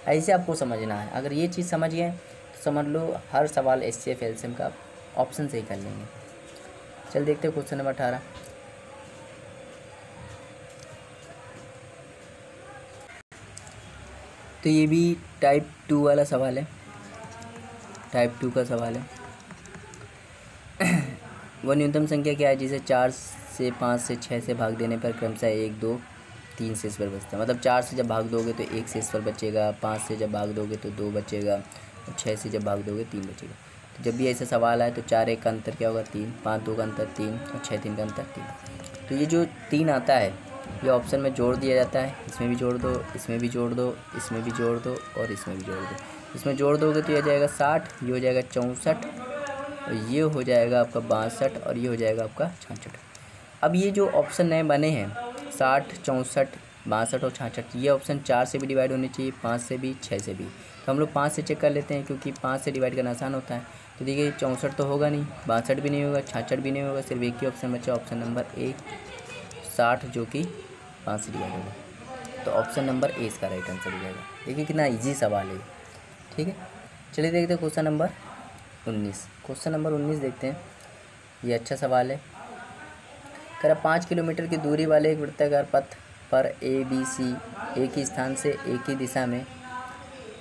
ऐसे आपको समझना है। अगर ये चीज़ समझ गए तो समझ लो हर सवाल HCF LCM का ऑप्शन से ही कर लेंगे। चल देखते हैं क्वेश्चन नंबर 18। तो ये भी टाइप 2 वाला सवाल है, टाइप 2 का सवाल है। वह न्यूनतम संख्या क्या है जिसे 4 से 5 से 6 से भाग देने पर क्रमशः 1 2 3 शेष पर बचता है। मतलब 4 से जब भाग दोगे तो 1 शेष पर बचेगा, 5 से जब भाग दोगे तो 2 बचेगा, और 6 से जब भाग दोगे 3 बचेगा। तो जब भी ऐसा सवाल आए तो 4 1 का अंतर क्या होगा 3, 5 2 का अंतर 3 और 6 3 का अंतर 3। तो ये जो 3 आता है ये ऑप्शन में जोड़ दिया जाता है। इसमें भी जोड़ दो, इसमें भी जोड़ दो, इसमें भी जोड़ दो और इसमें भी जोड़ दो। इसमें जोड़ दोगे तो ये हो जाएगा 60, ये हो जाएगा 64 और ये हो जाएगा आपका 62 और ये हो जाएगा आपका 66। अब ये जो ऑप्शन नए बने हैं 60 64 62 और 66, ये ऑप्शन 4 से भी डिवाइड होने चाहिए, 5 से भी, 6 से भी। तो हम लोग 5 से चेक कर लेते हैं क्योंकि 5 से डिवाइड करना आसान होता है। तो देखिए 64 तो होगा नहीं, 62 भी नहीं होगा, 66 भी नहीं होगा, सिर्फ एक ही ऑप्शन बचा, ऑप्शन नंबर ए 60, जो कि 5 से डिवाइड होगा। तो ऑप्शन नंबर ए इसका राइट आंसर हो जाएगा। देखिए कितना ईजी सवाल है, ठीक है। चलिए देखते हैं क्वेश्चन नंबर 19। क्वेश्चन नंबर 19 देखते हैं। ये अच्छा सवाल है। कह रहा 5 किलोमीटर की दूरी वाले एक वृत्ताकार पथ पर ABC एक ही स्थान से एक ही दिशा में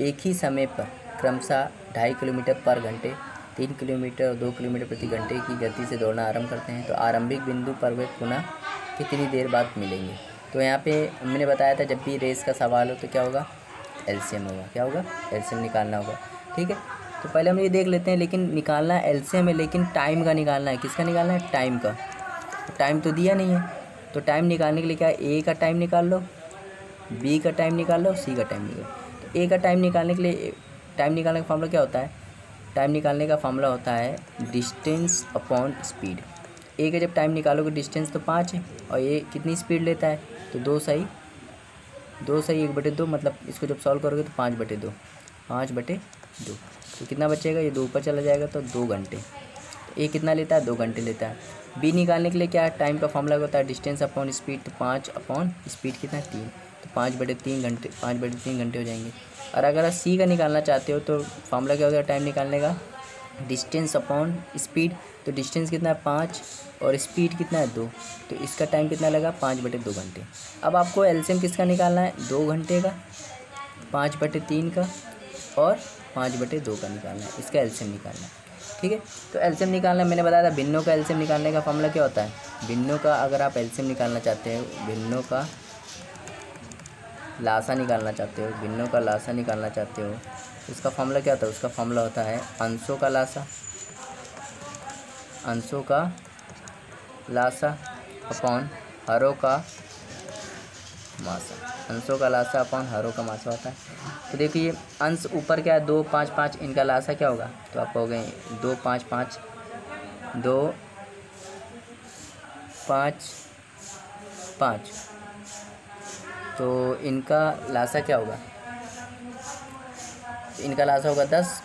एक ही समय पर क्रमशः 2.5 किलोमीटर पर घंटे, 3 किलोमीटर और 2 किलोमीटर प्रति घंटे की गति से दौड़ना आरंभ करते हैं। तो आरंभिक बिंदु पर वे पुनः कितनी देर बाद मिलेंगे। तो यहाँ पे मैंने बताया था जब भी रेस का सवाल हो तो क्या होगा, LCM होगा। क्या होगा, LCM निकालना होगा, ठीक है। तो पहले हम ये देख लेते हैं, लेकिन निकालना LCM है, लेकिन टाइम का निकालना है। किसका निकालना है, टाइम का। तो टाइम तो दिया नहीं है, तो टाइम निकालने के लिए क्या है, ए का टाइम निकाल लो, बी का टाइम निकाल लो, सी का टाइम निकाल लो। तो ए का टाइम निकालने के लिए टाइम निकालने का फॉर्मूला क्या होता है, टाइम निकालने का फॉर्मूला होता है डिस्टेंस अपॉन स्पीड। ए का जब टाइम निकालोगे डिस्टेंस तो 5 है और ये कितनी स्पीड लेता है, तो 2 सही 1/2, मतलब इसको जब सॉल्व करोगे तो 5/2, 5/2। तो कितना बचेगा, ये 2 ऊपर चला जाएगा तो 2 घंटे। तो ए कितना लेता है, 2 घंटे लेता है। बी निकालने के लिए क्या है, टाइम का फॉर्मूला होता है डिस्टेंस अपॉन स्पीड। तो 5 अपॉन स्पीड कितना है, 3। तो 5/3 घंटे, 5/3 घंटे हो जाएंगे। और अगर आप सी का निकालना चाहते हो तो फॉर्मूला क्या होगा टाइम निकालने का, डिस्टेंस अपॉन स्पीड। तो डिस्टेंस कितना है 5 और स्पीड कितना है 2, तो इसका टाइम कितना लगा 5/2 घंटे। अब आपको एलसीएम किसका निकालना है, 2 घंटे का, 5/3 का और 5/2 का निकालना है। इसका एलसीएम निकालना है, ठीक है। तो एलसीएम निकालना मैंने बताया था, भिन्नों का एलसीएम निकालने का फॉर्मूला क्या होता है, भिन्नों का अगर आप एलसीएम निकालना चाहते हो, भिन्नों का लासा निकालना चाहते हो, भिन्नों का लासा निकालना चाहते हो, उसका फॉर्मूला क्या होता है, उसका फॉर्मूला होता है अंशों का लासा, अंशों का लासा अपॉन हरों का मासा, अंशों का लासा अपॉन हरों का मासा होता है। तो देखिए अंश ऊपर क्या है 2 5 5, इनका लासा क्या होगा, तो आप हो गए 2 5 5, 2 5 5, तो इनका लासा क्या होगा, इनका लासा होगा 10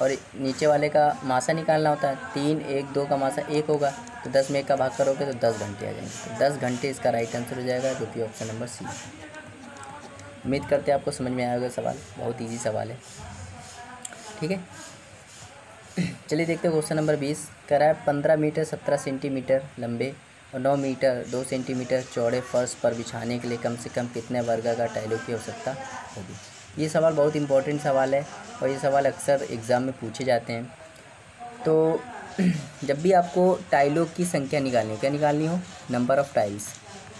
और नीचे वाले का मासा निकालना होता है 3 1 2 का मासा 1 होगा, तो 10 में 1 का भाग करोगे तो 10 घंटे आ जाएंगे। तो 10 घंटे इसका राइट आंसर हो जाएगा, जो कि ऑप्शन नंबर सी। उम्मीद करते हैं आपको समझ में आया होगा सवाल, बहुत ईजी सवाल है, ठीक है। चलिए देखते हैं क्वेश्चन नंबर 20। कह रहा है 15 मीटर 17 सेंटीमीटर लंबे और 9 मीटर 2 सेंटीमीटर चौड़े फर्श पर बिछाने के लिए कम से कम कितने वर्गाकार टाइलों की आवश्यकता होगी। ये सवाल बहुत इंपॉर्टेंट सवाल है और ये सवाल अक्सर एग्ज़ाम में पूछे जाते हैं। तो जब भी आपको टाइलों की संख्या निकालनी हो, क्या निकालनी हो, नंबर ऑफ़ टाइल्स।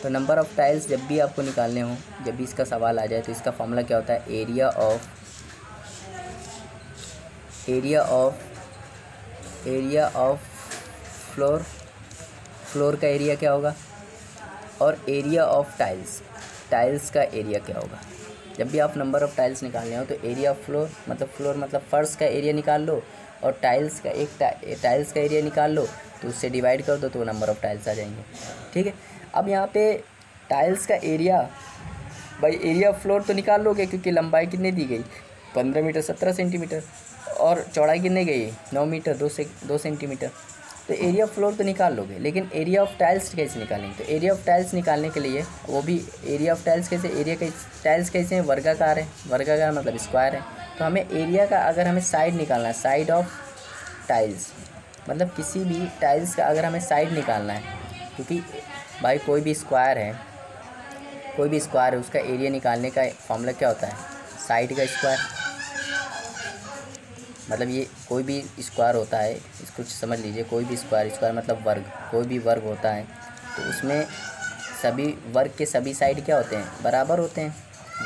तो नंबर ऑफ़ टाइल्स जब भी आपको निकालने हो, जब भी इसका सवाल आ जाए तो इसका फॉर्मूला क्या होता है, एरिया ऑफ फ्लोर का एरिया क्या होगा, और एरिया ऑफ टाइल्स का एरिया क्या होगा। जब भी आप नंबर ऑफ़ टाइल्स निकालने हो तो एरिया ऑफ फ्लोर मतलब फर्श का एरिया निकाल लो और टाइल्स का एरिया निकाल लो, तो उससे डिवाइड कर दो तो नंबर ऑफ़ टाइल्स आ जाएंगे, ठीक है। अब यहाँ पे टाइल्स का एरिया भाई एरिया ऑफ फ्लोर तो निकाल लोगे, क्योंकि लंबाई कितनी दी गई 15 मीटर 17 सेंटीमीटर, और चौड़ाई कितनी गई 9 मीटर 2 सेंटीमीटर। तो एरिया ऑफ फ्लोर तो निकाल लोगे, लेकिन एरिया ऑफ टाइल्स कैसे निकालेंगे? तो एरिया ऑफ टाइल्स निकालने के लिए वो भी एरिया ऑफ टाइल्स कैसे, एरिया के टाइल्स कैसे हैं, वर्गाकार है, वर्गाकार मतलब स्क्वायर है। तो हमें एरिया का अगर हमें साइड निकालना है, साइड ऑफ टाइल्स मतलब किसी भी टाइल्स का अगर हमें साइड निकालना है, क्योंकि भाई कोई भी स्क्वायर है उसका एरिया निकालने का फॉर्मूला क्या होता है, साइड का स्क्वायर। मतलब ये कोई भी स्क्वायर होता है, इसको समझ लीजिए, कोई भी स्क्वायर मतलब वर्ग, कोई भी वर्ग होता है तो उसमें सभी वर्ग के सभी साइड क्या होते हैं, बराबर होते हैं,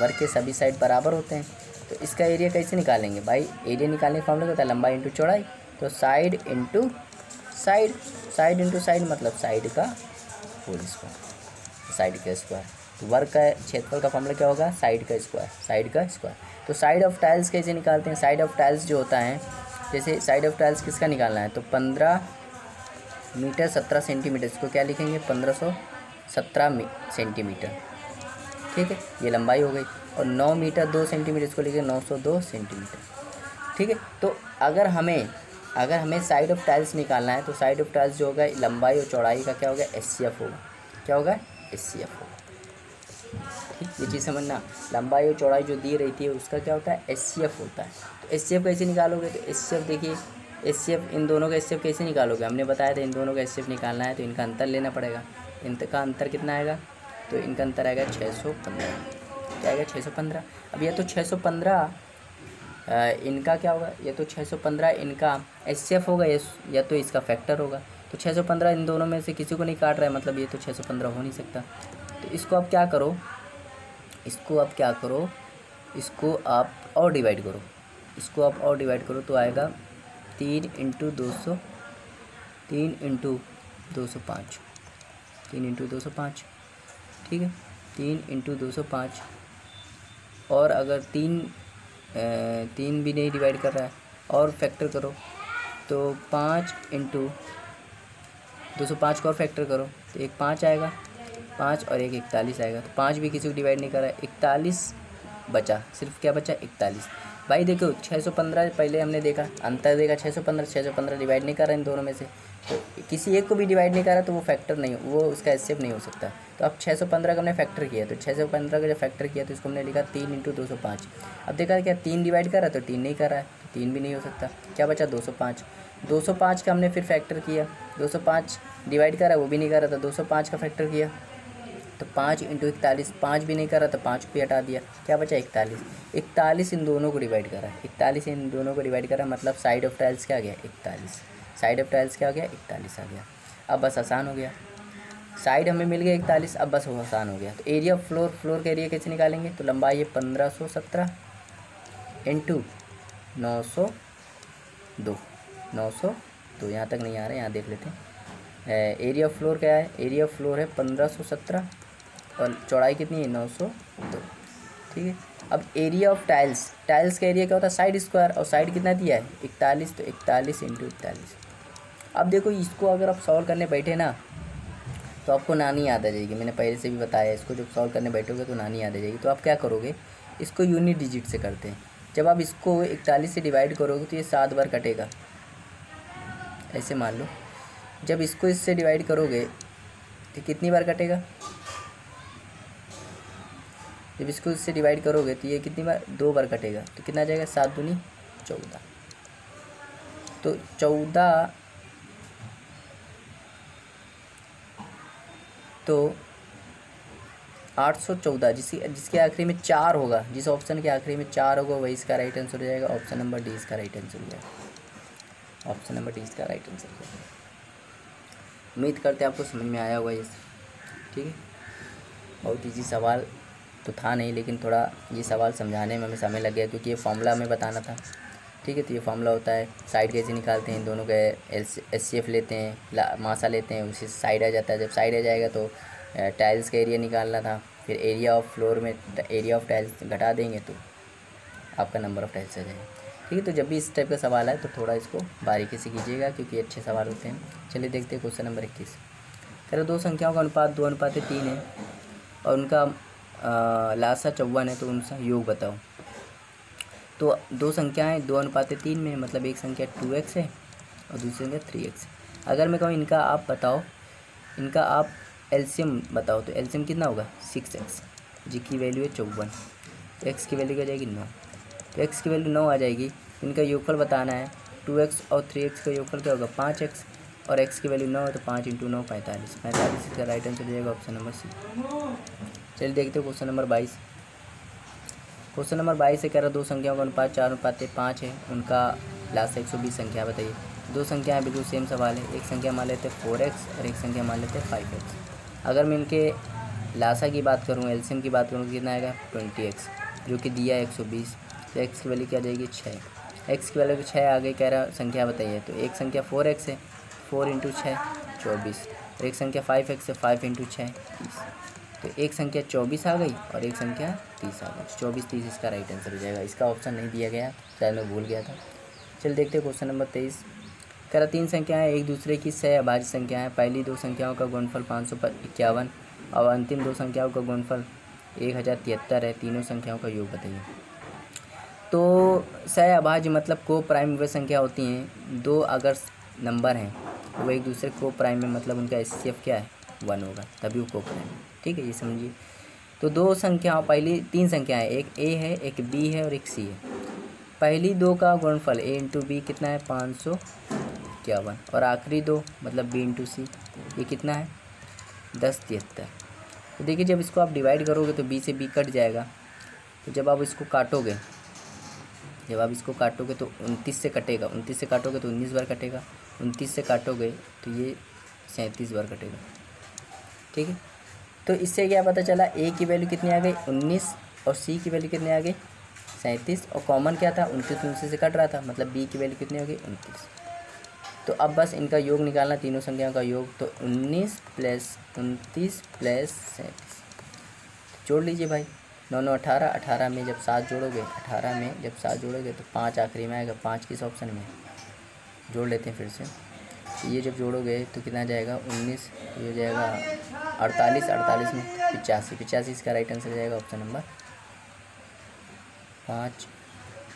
वर्ग के सभी साइड बराबर होते हैं। तो इसका एरिया कैसे निकालेंगे भाई, एरिया निकालने का फॉर्मूला होता है लंबाई इंटू चौड़ाई। तो side into side, side into side मतलब साइड का होल स्क्वायर, साइड का स्क्वायर। तो वर्ग का क्षेत्रफल का फॉर्मूला क्या होगा, साइड का स्क्वायर, साइड का स्क्वायर। तो साइड ऑफ टाइल्स कैसे निकालते हैं, साइड ऑफ टाइल्स जो होता है, जैसे साइड ऑफ टाइल्स किसका निकालना है, तो 15 मीटर 17 सेंटीमीटर, इसको क्या लिखेंगे 1517 सेंटीमीटर, ठीक है, ये लंबाई हो गई। और 9 मीटर 2 सेंटीमीटर, इसको लिखेंगे 902 सेंटीमीटर, ठीक है। तो अगर हमें साइड ऑफ टाइल्स निकालना है, तो साइड ऑफ टाइल्स जो होगा लंबाई और चौड़ाई का क्या होगा, SCF होगा, क्या होगा, SCF होगा, ठीक। ये चीज़ समझना, लंबाई और चौड़ाई जो दी रहती है उसका क्या होता है, SCF होता है। तो SCF कैसे निकालोगे, तो SCF देखिए, SCF इन दोनों का SCF कैसे निकालोगे, हमने बताया था इन दोनों का SCF निकालना है तो इनका अंतर लेना पड़ेगा। इनका अंतर कितना आएगा, तो इनका अंतर आएगा 615, क्या आएगा 615। अब यह तो 615 इनका क्या होगा, ये तो 615 इनका SCF होगा, या तो इसका फैक्टर होगा। तो 615 इन दोनों में से किसी को नहीं काट रहा है, मतलब ये तो 615 हो नहीं सकता। तो इसको आप क्या करो, इसको आप और डिवाइड करो, तो आएगा 3 इंटू 200, 3 इंटू 205, 3 इंटू 205, ठीक है, 3 इंटू 205। और अगर 3 भी नहीं डिवाइड कर रहा है और फैक्टर करो, तो 5 इंटू 205 को और फैक्टर करो, तो एक 5 आएगा, 5 और एक 41 आएगा। तो 5 भी किसी को डिवाइड नहीं कर रहा है, 41 बचा, सिर्फ क्या बचा 41। भाई देखो 615 पहले हमने देखा, अंतर देखा 615 डिवाइड नहीं कर रहा इन दोनों में से, तो किसी एक को भी डिवाइड नहीं कर रहा तो वो फैक्टर नहीं, वो उसका SCF नहीं हो सकता। तो अब 615 का हमने फैक्टर किया, तो 615 का जब फैक्टर किया तो इसको हमने लिखा 3 इंटू 205। अब देखा क्या 3 डिवाइड कर रहा है, तो 3 नहीं कर रहा है, तो 3 भी नहीं हो सकता, क्या बचा 205। 205 का हमने फिर फैक्टर किया, 205 डिवाइड कर रहा है, वो भी नहीं कर रहा था, 205 का फैक्टर किया तो 5 इंटू 41, 5 भी नहीं कर रहा था, 5 भी हटा दिया, क्या बचा 41। 41 इन दोनों को डिवाइड कर रहा है, 41 इन दोनों को डिवाइड कर रहा है, मतलब साइड ऑफ टाइल्स क्या आ गया 41, साइड ऑफ टाइल्स क्या आ गया 41 आ गया। अब बस आसान हो गया, साइड हमें मिल गया 41, अब बस वो आसान हो गया। तो एरिया ऑफ फ्लोर का एरिया कैसे निकालेंगे, तो लंबाई है 1517 इंटू 902, 902 यहाँ तक नहीं आ रहा है, यहाँ देख लेते हैं। एरिया ऑफ फ्लोर क्या है, एरिया ऑफ फ्लोर है 1517 और चौड़ाई कितनी है 902, ठीक है। अब एरिया ऑफ टाइल्स का एरिया क्या होता है, साइड स्क्वायर, और साइड कितना दिया है 41, तो 41 इंटू 41। अब देखो इसको अगर आप सॉल्व करने बैठे ना तो आपको नानी याद आ जाएगी, मैंने पहले से भी बताया, इसको जब सॉल्व करने बैठोगे तो नानी याद आ जाएगी। तो आप क्या करोगे, इसको यूनिट डिजिट से करते हैं, जब आप इसको 41 से डिवाइड करोगे तो ये 7 बार कटेगा, ऐसे मान लो। जब इसको इससे डिवाइड करोगे तो कितनी बार कटेगा, जब इसको इससे डिवाइड करोगे तो ये कितनी बार 2 बार कटेगा, तो कितना जाएगा 7 दूनी 14, तो 14 तो 814, जिसके आखिरी में 4 होगा, जिस ऑप्शन के आखिरी में 4 होगा वही इसका राइट आंसर हो जाएगा, ऑप्शन नंबर डी इसका राइट आंसर हो जाएगा, ऑप्शन नंबर डी इसका राइट आंसर हो जाएगा। उम्मीद करते हैं आपको समझ में आया होगा ये, ठीक है। बहुत ईजी सवाल तो था नहीं, लेकिन थोड़ा ये सवाल समझाने में हमें समय लग गया, क्योंकि ये फॉर्मूला हमें बताना था, ठीक है। तो ये फॉर्मूला होता है, साइड कैसे निकालते हैं, इन दोनों का SCF लेते हैं, मासा लेते हैं, उसी साइड आ जाता है। जब साइड आ जाएगा तो टाइल्स का एरिया निकालना था, फिर एरिया ऑफ फ्लोर में एरिया ऑफ टाइल्स घटा देंगे तो आपका नंबर ऑफ टाइल्स आ जाएगा, ठीक है। तो जब भी इस टाइप का सवाल आए तो थोड़ा इसको बारीकी से कीजिएगा, क्योंकि अच्छे सवाल होते हैं। चलिए देखते हैं क्वेश्चन नंबर 21। कह रहे 2 संख्याओं का अनुपात 2:3 है और उनका लासा 54 है तो उनका योग बताओ। तो दो संख्याएं 2:3 में, मतलब एक संख्या 2x है और दूसरी संख्या 3x है। अगर मैं कहूँ इनका आप बताओ, इनका आप एलसीएम बताओ, तो एलसीएम कितना होगा 6x, जी की वैल्यू है 54, तो x की वैल्यू क्या जाएगी 9, तो x की वैल्यू 9 आ जाएगी। इनका योगफल बताना है, 2x और 3x का योगफल क्या होगा 5x, और x की वैल्यू 9 है तो 5 × 9 45, 45 इसका राइट आंसर हो जाएगा ऑप्शन नंबर सी। चलिए देखते हो क्वेश्चन नंबर 22। क्वेश्चन नंबर 22 से कह रहा दो संख्याओं का अनुपात 4:5 है, उनका लास्ट 120 संख्या बताइए। दो संख्याएं बिल्कुल सेम सवाल है, एक संख्या मान लेते हैं 4x और एक संख्या मान लेते हैं 5x। अगर मैं इनके लासा की बात करूँ, एलसीएम की बात करूँ, कितना आएगा 20x, जो कि दिया है 120, तो x की वैल्यू क्या आ जाएगी 6, x की वैल्यू 6 आ गई। कह रहा संख्या बताइए, तो एक संख्या 4x है, 4 × 6 24, और एक संख्या 5x है, 5 × 6 30, तो एक संख्या 24 आ गई और एक संख्या 30 आ गई, 24 30 इसका राइट आंसर हो जाएगा। इसका ऑप्शन नहीं दिया गया, शायद मैं भूल गया था। चल देखते हैं क्वेश्चन नंबर 23। कह रहा तीन संख्याएं एक दूसरे की सह अभाज्य संख्याएं, पहली दो संख्याओं का गुणनफल 551 और अंतिम दो संख्याओं का गुणनफल 1073 है, तीनों संख्याओं का योग बताइए। तो सह अभाज्य मतलब को प्राइम वे संख्या होती हैं, दो अगर नंबर हैं तो वो एक दूसरे को प्राइम में, मतलब उनका एचसीएफ क्या है 1 होगा, तभी वो को प्राइम, ठीक है, ये समझिए। तो दो संख्याओं, पहली तीन संख्याएं, एक a है, एक b है और एक c है। पहली दो का गुणनफल a × b कितना है 551, और आखिरी दो मतलब b × c ये कितना है 1073। तो देखिए जब इसको आप डिवाइड करोगे तो b से b कट जाएगा, तो जब आप इसको काटोगे, जब आप इसको काटोगे तो 29 से कटेगा, 29 से काटोगे तो 19 बार कटेगा, 29 से काटोगे तो ये 37 बार कटेगा, ठीक है। तो इससे क्या पता चला, ए की वैल्यू कितनी आ गई 19 और सी की वैल्यू कितनी आ गई 37, और कॉमन क्या था 29 से कट रहा था, मतलब बी की वैल्यू कितनी हो गई 29। तो अब बस इनका योग निकालना, तीनों संख्याओं का योग, तो 19 + 29 + 37 जोड़ लीजिए भाई, 9 9 18, 18 में जब 7 जोड़ोगे, 18 में जब 7 जोड़ोगे तो 5 आखिरी में आएगा, 5 किस ऑप्शन में जोड़ लेते हैं फिर से, तो ये जब जोड़ोगे तो कितना जाएगा 19, ये हो जाएगा 48, 48 में 85, 85 इसका राइट आंसर हो जाएगा ऑप्शन नंबर 5,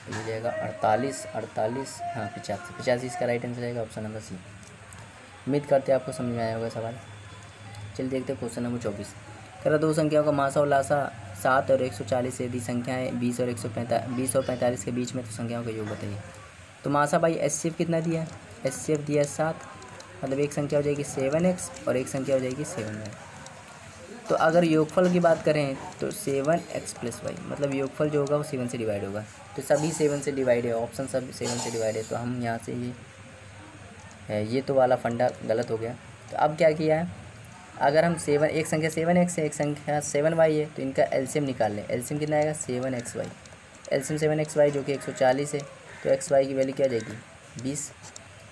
ये हो जाएगा 48, 48 हाँ 85, 85 इसका राइट आंसर जाएगा ऑप्शन नंबर सी। उम्मीद करते हैं आपको समझ में आया होगा सवाल। चलिए देखते हैं क्वेश्चन नंबर 24। कह रहा दो संख्याओं का मासा और लासा 7 और 140 यदि संख्याएँ 20 और 45 के बीच में, तो संख्याओं का योग बताइए। तो मासा भाई एचसीएफ कितना दिया है, एचसीएफ दिया है 7, मतलब एक संख्या हो जाएगी 7x और एक संख्या हो जाएगी 7y। तो अगर योगफल की बात करें तो 7x + y, मतलब योगफल जो होगा वो 7 से डिवाइड होगा, तो सभी 7 से डिवाइड है, ऑप्शन सब 7 से डिवाइड है, तो हम यहाँ से ये है, ये तो वाला फंडा गलत हो गया। तो अब क्या किया है, अगर हम एक संख्या 7x है, एक संख्या 7y है, तो इनका एलसीएम निकाल लें। एलसीएम कितना आएगा 7xy, एलसीएम 7xy जो कि 140 है, तो xy की वैल्यू क्या आ जाएगी 20,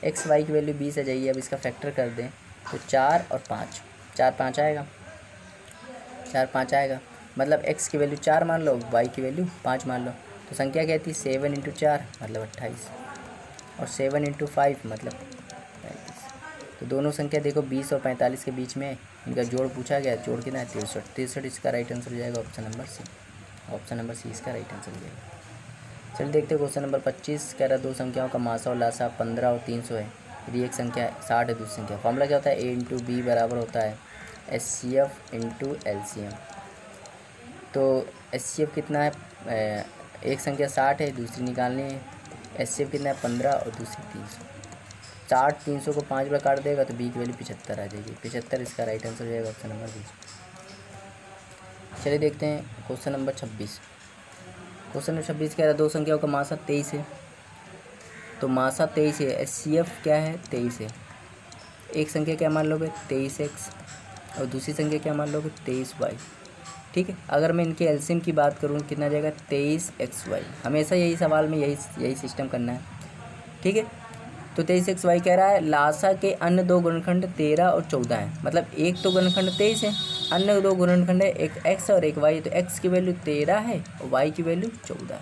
xy की वैल्यू 20 आ जाएगी। अब इसका फैक्टर कर दें तो 4 और 5, 4 5 आएगा, 4 5 आएगा, मतलब x की वैल्यू 4 मान लो, y की वैल्यू 5 मान लो, तो संख्या क्या थी 7 × 4 मतलब 28, और 7 × 5 मतलब 35। तो दोनों संख्या देखो 20 और 45 के बीच में, इनका जोड़ पूछा गया, जोड़ कितना है 63, 63 इसका राइट आंसर हो जाएगा option number C, option number C इसका राइट आंसर हो जाएगा। चलिए देखते हैं क्वेश्चन नंबर 25। कह रहा दो संख्याओं का मासा और लासा 15 और 300 है, यदि एक संख्या 60 है, दूसरी संख्या, फॉर्मूला क्या होता है a × b बराबर होता है HCF × LCM। तो HCF कितना है, एक संख्या 60 है, दूसरी निकालनी है, HCF कितना है 15 और दूसरी 300, 60 300 को 5 बार काट देगा तो b की वैल्यू 75 आ जाएगी, 75 इसका राइट आंसर हो जाएगा ऑप्शन नंबर बी। चलिए देखते हैं क्वेश्चन नंबर 26। क्वेश्चन नंबर 26 कह रहा है दो संख्याओं का मासा 23 है, तो मासा 23 है, HCF क्या है 23 है, एक संख्या क्या मान लोगे 23x और दूसरी संख्या क्या मान लोगे 23y, ठीक है। अगर मैं इनके एलसीएम की बात करूँ कितना जाएगा 23xy, हमेशा यही सवाल में यही सिस्टम करना है, ठीक है। तो 23xy कह रहा है लासा के अन्य दो गुणनखंड 13 और 14 हैं, मतलब एक तो गुणनखंड 23 है, अन्य दो गुणनखंड है, एक x और एक y, तो x की वैल्यू 13 है और y की वैल्यू 14 है।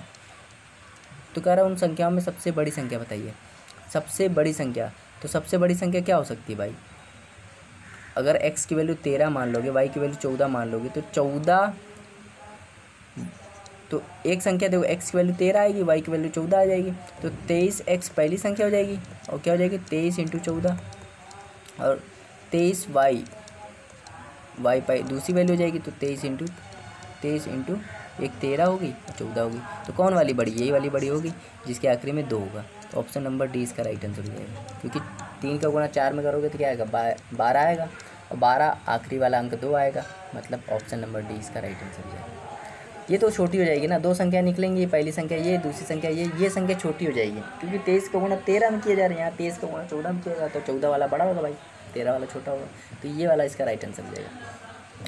तो कह रहा है उन संख्याओं में सबसे बड़ी संख्या बताइए, सबसे बड़ी संख्या, तो सबसे बड़ी संख्या क्या हो सकती है भाई, अगर x की वैल्यू 13 मान लोगे, y की वैल्यू 14 मान लोगे, तो 14 तो एक संख्या देखो x की वैल्यू 13 आएगी, y की वैल्यू 14 आ जाएगी। तो 23x पहली संख्या हो जाएगी और क्या हो जाएगी 23 × 14 और 23y पाई दूसरी वैल्यू हो जाएगी। तो 23 × एक 13 होगी और 14 होगी। तो कौन वाली बड़ी, यही वाली बड़ी होगी जिसके आखिरी में 2 होगा। तो ऑप्शन नंबर डी इसका राइट आंसर हो जाएगा, क्योंकि 3 का गुणा 4 में करोगे तो क्या आएगा 12 आएगा और 12 आखिरी वाला अंक 2 आएगा, मतलब ऑप्शन नंबर डी इसका राइट आंसर हो जाएगा। ये तो छोटी हो जाएगी ना, 2 संख्या निकलेंगी, पहली संख्या ये, दूसरी संख्या ये संख्या छोटी हो जाएगी, क्योंकि 23 का गुणा 13 में किया जा रहा है, यहाँ 23 का गुणा 14 में किया जा रहा है। तो 14 वाला बड़ा होगा भाई, 13 वाला छोटा होगा। तो ये वाला इसका राइट आंसर हो जाएगा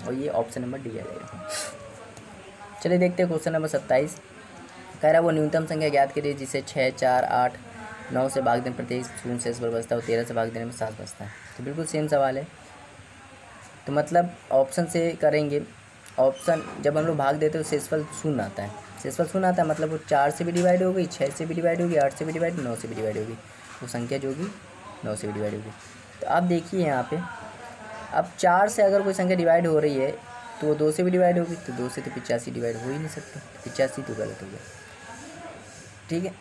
और ये ऑप्शन नंबर डी आ जाएगा। चलिए देखते हैं क्वेश्चन नंबर 27। कह रहा है वो न्यूनतम संख्या ज्ञात करिए जिसे 6, 4, 8, 9 से भाग देने पर 23 शून्य शेष पर बचता है और 13 से भाग देने में 7 बचता है। तो बिल्कुल सेम सवाल है, तो मतलब ऑप्शन से करेंगे। ऑप्शन जब हम लोग भाग देते हैं तो शेषफल शून्य आता है, शेषफल शून्य आता है, मतलब वो 4 से भी डिवाइड होगी, 6 से भी डिवाइड होगी, 8 से भी डिवाइड, 9 से भी डिवाइड होगी, वो संख्या जो होगी 9 से भी डिवाइड होगी। तो आप देखिए यहाँ पे, अब 4 से अगर कोई संख्या डिवाइड हो रही है तो वो 2 से भी डिवाइड होगी, तो 2 से तो 85 डिवाइड हो ही नहीं सकता, 85 तो गलत हो गया। ठीक है,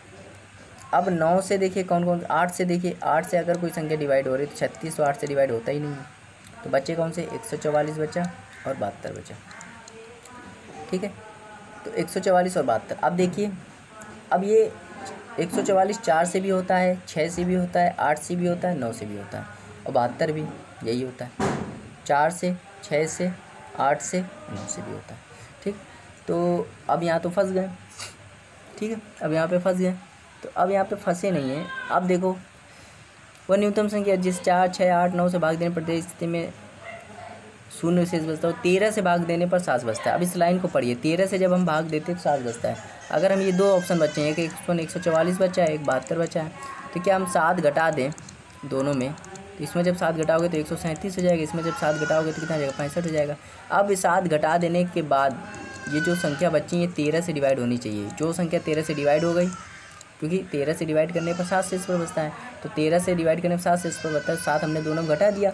अब 9 से देखिए कौन कौन, 8 से देखिए, 8 से अगर कोई संख्या डिवाइड हो रही है तो 36 तो 8 से डिवाइड होता ही नहीं है, तो बच्चे कौन से 144 बचा और 72 बचा। ठीक है, तो 144 और 72। अब देखिए, अब ये 144 4 से भी होता है, 6 से भी होता है, 8 से भी होता है, 9 से भी होता है और 72 भी यही होता है, 4 से, 6 से, 8 से, 9 से भी होता है। ठीक, तो अब यहाँ तो फंस गए। ठीक है, अब यहाँ पे फंस गए, तो अब यहाँ पे फंसे नहीं हैं। अब देखो वह न्यूनतम संख्या जिस 4, 6, 8, 9 से भाग देने पर स्थिति में शून्य शेष बचता है, 13 से भाग देने पर 7 बचता है। अब इस लाइन को पढ़िए, 13 से जब हम भाग देते हैं तो 7 बचता है। अगर हम ये 2 ऑप्शन बचे हैं, एक 144 बचा है, एक 72 बचा है, तो क्या हम 7 घटा दें दोनों में, तो इसमें जब 7 घटाओगे तो 137 हो जाएगा, इसमें जब 7 घटाओगे तो कितना हो जाएगा 65 हो जाएगा। अब 7 घटा देने के बाद ये जो संख्या बची ये 13 से डिवाइड होनी चाहिए। जो संख्या 13 से डिवाइड हो गई, क्योंकि 13 से डिवाइड करने पर 7 शेष पर बचता है, तो 13 से डिवाइड करने पर 7 शेष पर बचता है, 7 हमने दोनों में घटा दिया।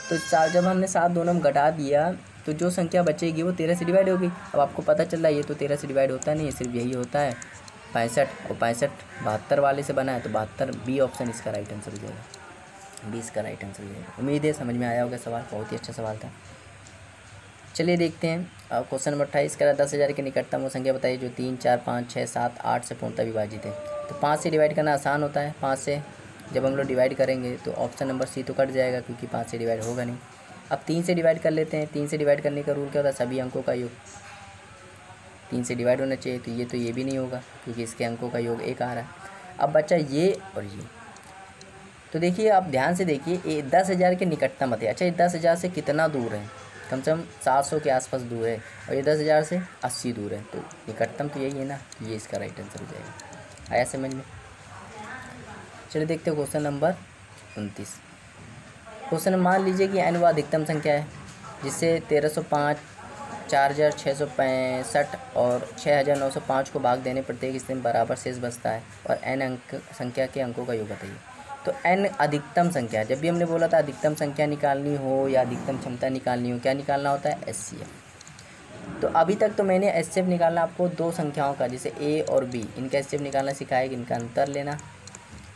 तो जब हमने 7 दोनों में घटा दिया तो जो संख्या बचेगी वो 13 से डिवाइड होगी। अब आपको पता चल रहा है ये तो 13 से डिवाइड होता नहीं है, सिर्फ यही होता है 65, और 65 72 वाले से बना है, तो 72 बी ऑप्शन इसका राइट आंसर हो जाएगा, बी इसका राइट आंसर हो जाएगा। उम्मीद है समझ में आया होगा सवाल, बहुत ही अच्छा सवाल था। चलिए देखते हैं क्वेश्चन नंबर 28 कह रहा 10,000 की निकटतम वो संख्या बताइए जो 3, 4, 5, 6, 7, 8 से पूर्णतः विभाजित है। तो 5 से डिवाइड करना आसान होता है, 5 से जब हम लोग डिवाइड करेंगे तो ऑप्शन नंबर सी तो कट जाएगा, क्योंकि 5 से डिवाइड होगा नहीं। अब 3 से डिवाइड कर लेते हैं। 3 से डिवाइड करने का रूल क्या होता है, सभी अंकों का योग 3 से डिवाइड होना चाहिए, तो ये भी नहीं होगा क्योंकि इसके अंकों का योग 1 आ रहा है। अब बच्चा ये और ये, तो देखिए आप ध्यान से देखिए, ये 10,000 के निकटतम मत है। अच्छा, ये 10,000 से कितना दूर है, कम से कम 700 के आसपास दूर है, और ये 10,000 से 80 दूर है, तो निकटतम तो यही है ना, ये इसका राइट आंसर हो जाएगा। आया समझ में? चलिए देखते हैं क्वेश्चन नंबर 29। क्वेश्चन मान लीजिए कि n वह अधिकतम संख्या है जिससे 1305, 4,665 और 6,905 को भाग देने पर प्रत्येक स्थिति में बराबर शेष बचता है, और n अंक संख्या के अंकों का योग बताइए। तो n अधिकतम संख्या, जब भी हमने बोला था अधिकतम संख्या निकालनी हो या अधिकतम क्षमता निकालनी हो, क्या निकालना होता है, HCF। तो अभी तक तो मैंने HCF निकालना आपको 2 संख्याओं का, जैसे A और B, इनका HCF निकालना सिखाया कि इनका अंतर लेना,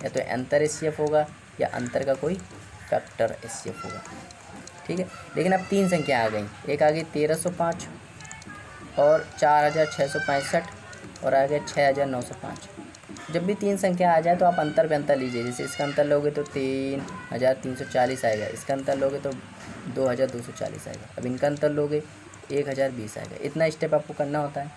या तो अंतर HCF होगा या अंतर का कोई फैक्टर HCF होगा। ठीक है, लेकिन अब 3 संख्या आ गई, एक आ गई 1305 और 4,665 और आ गया 6,905। जब भी 3 संख्या आ जाए तो आप अंतर पे अंतर लीजिए, जैसे इसका अंतर लोगे तो 3,340 आएगा, इसका अंतर लोगे तो 2,240 आएगा, अब इनका अंतर लोगे 1,020 आएगा। इतना स्टेप आपको करना होता है।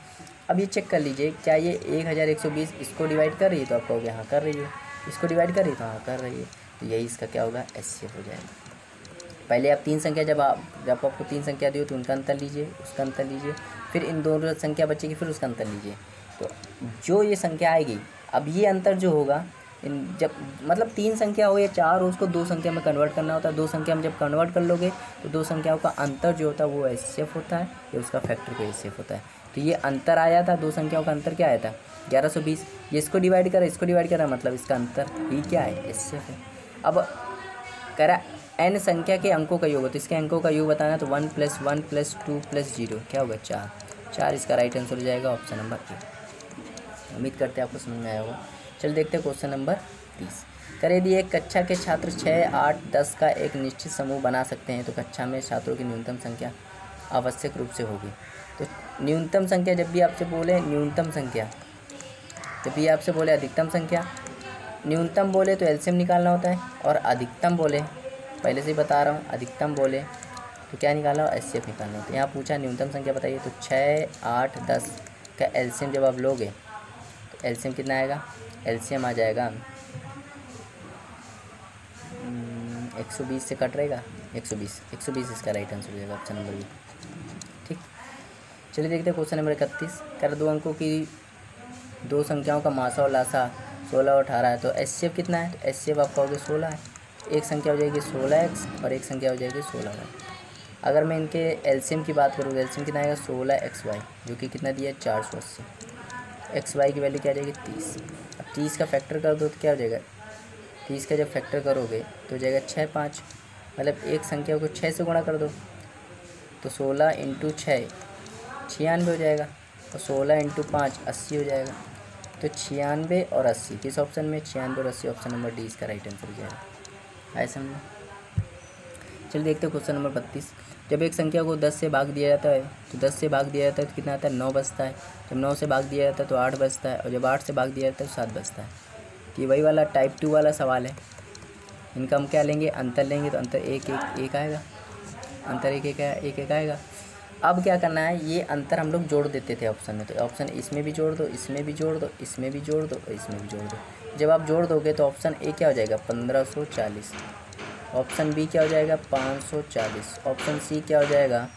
अब ये चेक कर लीजिए, क्या ये 1,120 इसको डिवाइड कर रही है, तो आप कहोगे हाँ कर रही है, इसको डिवाइड कर रही है तो हाँ कर रही है, तो यही इसका क्या होगा, HCF हो जाएगा। पहले आप 3 संख्या, जब आपको 3 संख्या दी हो तो उनका अंतर लीजिए, उसका अंतर लीजिए, फिर इन दोनों संख्या बचेगी, फिर उसका अंतर लीजिए। तो जो ये संख्या आएगी, अब ये अंतर जो होगा, इन जब मतलब 3 संख्या हो या 4 हो, उसको 2 संख्या में कन्वर्ट करना होता है। 2 संख्या में जब कन्वर्ट कर लोगे तो 2 संख्याओं का अंतर जो होता है वो HCF होता है, या उसका फैक्टर को HCF होता है। तो ये अंतर आया था, 2 संख्याओं का अंतर क्या आया था 1120, ये इसको डिवाइड करा, इसको डिवाइड करा, मतलब इसका अंतर ही क्या है, HCF है। अब करा n संख्या के अंकों का योग, तो इसके अंकों का योग बताना, तो 1 + 1 + 2 + 0 क्या होगा 4। 4 इसका राइट आंसर हो जाएगा ऑप्शन नंबर ए। उम्मीद करते हैं आपको समझ में आया होगा। चल देखते हैं क्वेश्चन नंबर 30। कर यदि एक कक्षा के छात्र 6, 8, 10 का एक निश्चित समूह बना सकते हैं तो कक्षा में छात्रों की न्यूनतम संख्या आवश्यक रूप से होगी। तो न्यूनतम संख्या जब भी आपसे बोले न्यूनतम संख्या, जब भी आपसे बोले अधिकतम संख्या, न्यूनतम बोले तो एलसीएम निकालना होता है, और अधिकतम बोले पहले से ही बता रहा हूँ, अधिकतम बोले तो क्या निकालना हो, एचसीएफ निकालना होता है। यहाँ पूछा न्यूनतम संख्या बताइए, तो 6, 8, 10 का एलसीएम जब आप लोगे तो एलसीएम कितना आएगा, एलसीएम आ जाएगा 120 से कट रहेगा 120 इसका राइट आंसर हो जाएगा ऑप्शन नंबर बी। ठीक, चलिए देखते हैं क्वेश्चन नंबर 31। कर 2 अंकों की 2 संख्याओं का मासा और लासा 16 और 18 है तो एचसीएफ कितना है, तो एचसीएफ आप कहोगे 16 है। एक संख्या हो जाएगी 16x और एक संख्या हो जाएगी 16y। अगर मैं इनके एलसीएम की बात करूँ तो एलसीएम कितना आएगा 16xy, जो कि कितना दिया है 480। xy की वैल्यू क्या आ जाएगी 30। अब 30 का फैक्टर कर दो तो क्या हो जाएगा, 30 का जब फैक्टर करोगे तो हो जाएगा 6, 5, मतलब एक संख्या को 6 से गुणा कर दो तो 16 × 6 96 हो जाएगा, और 16 × 5 80 हो जाएगा। तो 96 और 80 किस ऑप्शन में, 96 और 80 ऑप्शन नंबर डी इसका राइट आंसर हो जाएगा। आए समझ। चलिए देखते हैं क्वेश्चन नंबर 32। जब एक संख्या को 10 से भाग दिया जाता है तो 10 से भाग दिया जाता है तो कितना आता है, 9 बचता है। जब 9 से भाग दिया जाता है तो 8 बचता है, और जब 8 से भाग दिया जाता है तो 7 बचता है। तो ये वही वाला टाइप 2 वाला सवाल है। इनका हम क्या लेंगे, अंतर लेंगे, तो अंतर एक आएगा, अंतर एक आएगा। अब क्या करना है, ये अंतर हम लोग जोड़ देते थे ऑप्शन में, तो ऑप्शन इसमें भी जोड़ दो, इसमें भी जोड़ दो, इसमें भी जोड़ दो और इसमें भी जोड़ दो। जब आप जोड़ दोगे तो ऑप्शन ए क्या हो जाएगा 1540, ऑप्शन बी क्या हो जाएगा 540, ऑप्शन सी क्या हो जाएगा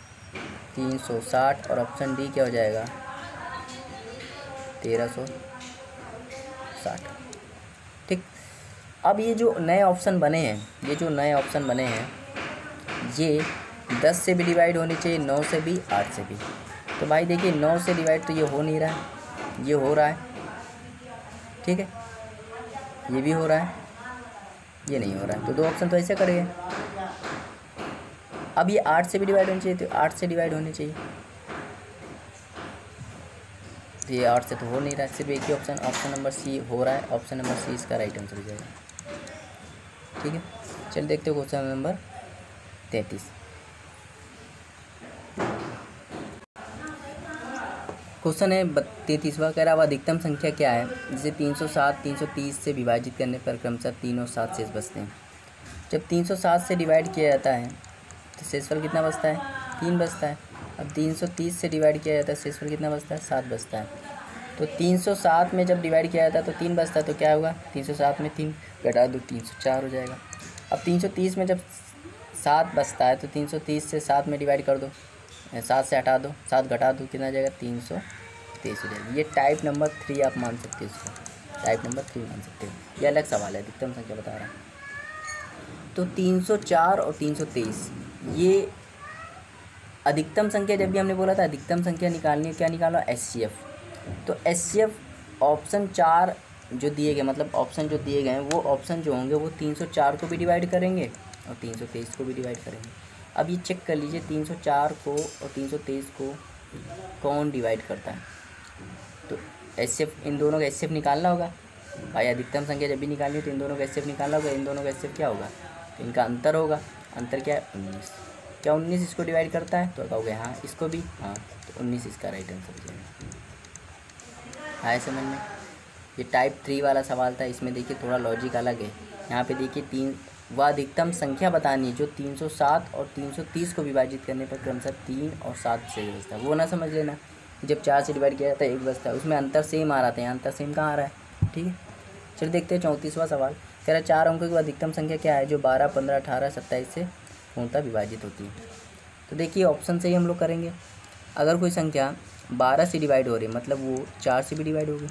360 और ऑप्शन डी क्या हो जाएगा 1360। ठीक, अब ये जो नए ऑप्शन बने हैं, ये 10 से भी डिवाइड होनी चाहिए, 9 से भी, 8 से भी। तो भाई देखिए 9 से डिवाइड तो ये हो नहीं रहा है, ये हो रहा है, ठीक है, ये भी हो रहा है, ये नहीं हो रहा है, तो 2 ऑप्शन तो ऐसे कर गए। अब ये 8 से भी डिवाइड होनी चाहिए, तो 8 से डिवाइड होनी चाहिए, तो ये 8 से तो हो नहीं रहा है, सिर्फ एक ही ऑप्शन, ऑप्शन नंबर सी हो रहा है, ऑप्शन नंबर सी इसका राइट आंसर हो जाएगा। ठीक है, चलिए देखते हो क्वेश्चन नंबर 33। क्वेश्चन है 33वां, कह रहा अब अधिकतम संख्या क्या है जिसे 307 330 से विभाजित करने पर क्रमशः 3 और 7 शेष बचते हैं। जब 307 से डिवाइड किया जाता है तो शेषफल कितना बचता है, 3 बचता है। अब 330 से डिवाइड किया जाता है, शेषफल कितना बचता है, 7 बचता है। तो 307 में जब डिवाइड किया जाता है तो 3 बचता है, तो क्या होगा 307 में 3 घटा दो 304 हो जाएगा। अब 330 में जब 7 बचता है तो 330 से 7 में डिवाइड कर दो, 7 से हटा दो, 7 घटा दो, कितना जाएगा 323 हो जाएगी। ये टाइप नंबर 3 आप मान सकते हो, इसको टाइप नंबर 3 मान सकते हो, ये अलग सवाल है, अधिकतम संख्या बता रहा हूँ। तो 304 और 323 ये अधिकतम संख्या, जब भी हमने बोला था अधिकतम संख्या निकालनी है, क्या निकालो एचसीएफ। तो एचसीएफ ऑप्शन 4 जो दिए गए, मतलब ऑप्शन जो दिए गए हैं वो ऑप्शन जो होंगे वो 304 को भी डिवाइड करेंगे और 323 को भी डिवाइड करेंगे। अब ये चेक कर लीजिए 304 को और 323 को कौन डिवाइड करता है। तो एचसीएफ, इन दोनों का एचसीएफ निकालना होगा भाई, अधिकतम संख्या जब भी निकालनी है तो इन दोनों का एचसीएफ निकालना होगा। इन दोनों का एचसीएफ क्या होगा, तो इनका अंतर होगा, अंतर क्या है 19। क्या 19 इसको डिवाइड करता है, तो कहोगे हाँ, इसको भी हाँ, तो 19 इसका राइट आंसर हो जाएगा। आए समझ में। ये टाइप 3 वाला सवाल था, इसमें देखिए थोड़ा लॉजिक अलग है। यहाँ पे देखिए वह अधिकतम संख्या बतानी है जो 307 और 330 को विभाजित करने पर क्रमशः 3 और 7 से बचता है, वो ना समझ लेना। जब 4 से डिवाइड किया जाता है 1 बचता है, उसमें अंतर सेम आ रहा था, यहाँ अंतर सेम कहाँ आ रहा है। ठीक है, चलिए देखते हैं 34वां सवाल। कह रहा 4 अंकों की अधिकतम संख्या क्या है जो 12, 15, 18, 27 से पूर्णतः विभाजित होती है। तो देखिए ऑप्शन से ही हम लोग करेंगे। अगर कोई संख्या 12 से डिवाइड हो रही है, मतलब वो 4 से भी डिवाइड होगी,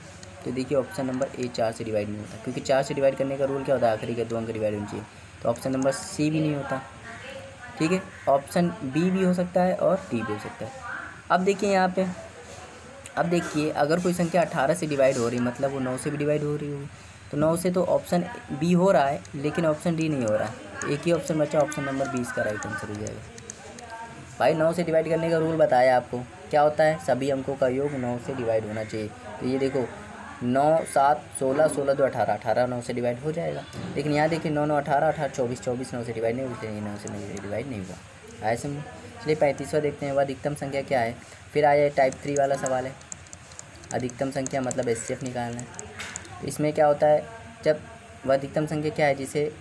तो देखिए ऑप्शन नंबर ए 4 से डिवाइड नहीं होता, क्योंकि 4 से डिवाइड करने का रूल क्या होता है, आखिरी के 2 अंक डिवाइड होनी चाहिए। तो ऑप्शन नंबर सी भी नहीं होता। ठीक है, ऑप्शन बी भी हो सकता है और डी भी हो सकता है। अब देखिए यहाँ पे, अब देखिए अगर कोई संख्या 18 से डिवाइड हो रही है, मतलब वो 9 से भी डिवाइड हो रही होगी, तो 9 से तो ऑप्शन बी हो रहा है, लेकिन ऑप्शन डी नहीं हो रहा है। एक ही ऑप्शन बचा, ऑप्शन नंबर 20 का राइट आंसर हो जाएगा। भाई 9 से डिवाइड करने का रूल बताया आपको, क्या होता है, सभी अंकों का योग 9 से डिवाइड होना चाहिए। तो ये देखो 9 7 16 16 2 18 18 9 से डिवाइड हो जाएगा। लेकिन यहाँ देखिए 9 9 18 18 24 24 9 से डिवाइड नहीं हुआ, 9 से नहीं डिवाइड नहीं हुआ। आए समझ। चलिए 35वां देखते हैं, वह अधिकतम संख्या क्या है। फिर आया टाइप 3 वाला सवाल है, अधिकतम संख्या मतलब HCF निकालना है। तो इसमें क्या होता है, जब वह अधिकतम संख्या क्या है जिसे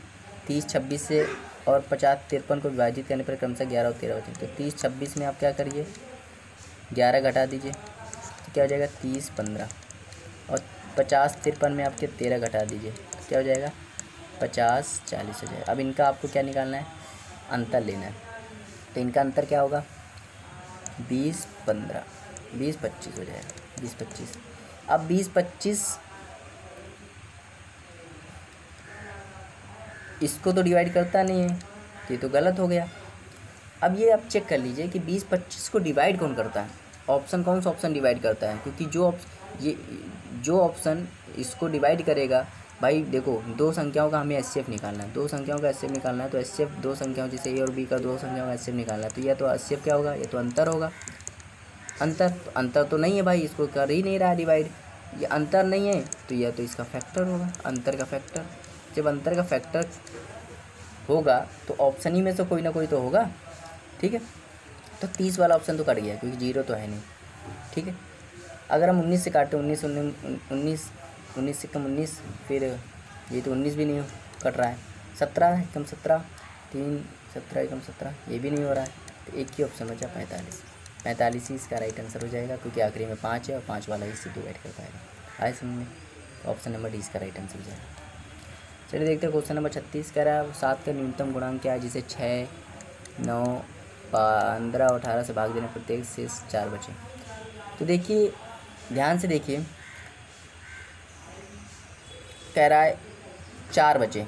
30 26 से और 50 53 को विभाजित करने पर क्रमशः 11 और 13 बचे। तो 30 26 में आप क्या करिए, 11 घटा दीजिए तो क्या हो जाएगा 30 15, और 50 53 में आपके 13 घटा दीजिए तो क्या हो जाएगा 50 40 हो जाएगा। अब इनका आपको क्या निकालना है, अंतर लेना है। तो इनका अंतर क्या होगा 20 15 20 25 हो जाएगा 20 25। अब 20 25 इसको तो डिवाइड करता नहीं है, ये तो गलत हो गया। अब ये आप चेक कर लीजिए कि 20 25 को डिवाइड कौन करता है, ऑप्शन कौन सा ऑप्शन डिवाइड करता है, क्योंकि जो ऑप्शन इसको डिवाइड करेगा, भाई देखो दो संख्याओं का हमें HCF निकालना है, दो संख्याओं का HCF निकालना है। तो HCF दो संख्याओं जैसे A और B का दो संख्याओं का HCF निकालना है, तो यह तो HCF क्या होगा, ये तो अंतर होगा। अंतर तो नहीं है भाई, इसको कर ही नहीं रहा है डिवाइड, ये अंतर नहीं है तो यह तो इसका फैक्टर होगा, अंतर का फैक्टर। जब अंतर का फैक्टर होगा तो ऑप्शन ही में से कोई ना कोई तो होगा, ठीक है। तो 30 वाला ऑप्शन तो कट गया क्योंकि 0 तो है नहीं, ठीक है। अगर हम 19 से काटें 19 19 19 से कम 19, फिर ये तो 19 भी नहीं कट रहा है, 17 है कम 17, 3 17 कम 17, ये भी नहीं हो रहा है। तो एक ही ऑप्शन बचा 45 ही इसका राइट आंसर हो जाएगा, क्योंकि आखिरी में 5 है और 5 वाला इससे डिवाइड कर पाएगा। आए समझ में, ऑप्शन नंबर डी इसका राइट आंसर हो जाएगा। चलिए देखते हैं क्वेश्चन नंबर 36 कह रहा है 7 का न्यूनतम गुणांक क्या है जिसे 6 9 15 और 18 से भाग देने पर प्रत्येक से 4 बचे। तो देखिए ध्यान से देखिए, कह रहा है 4 बचे,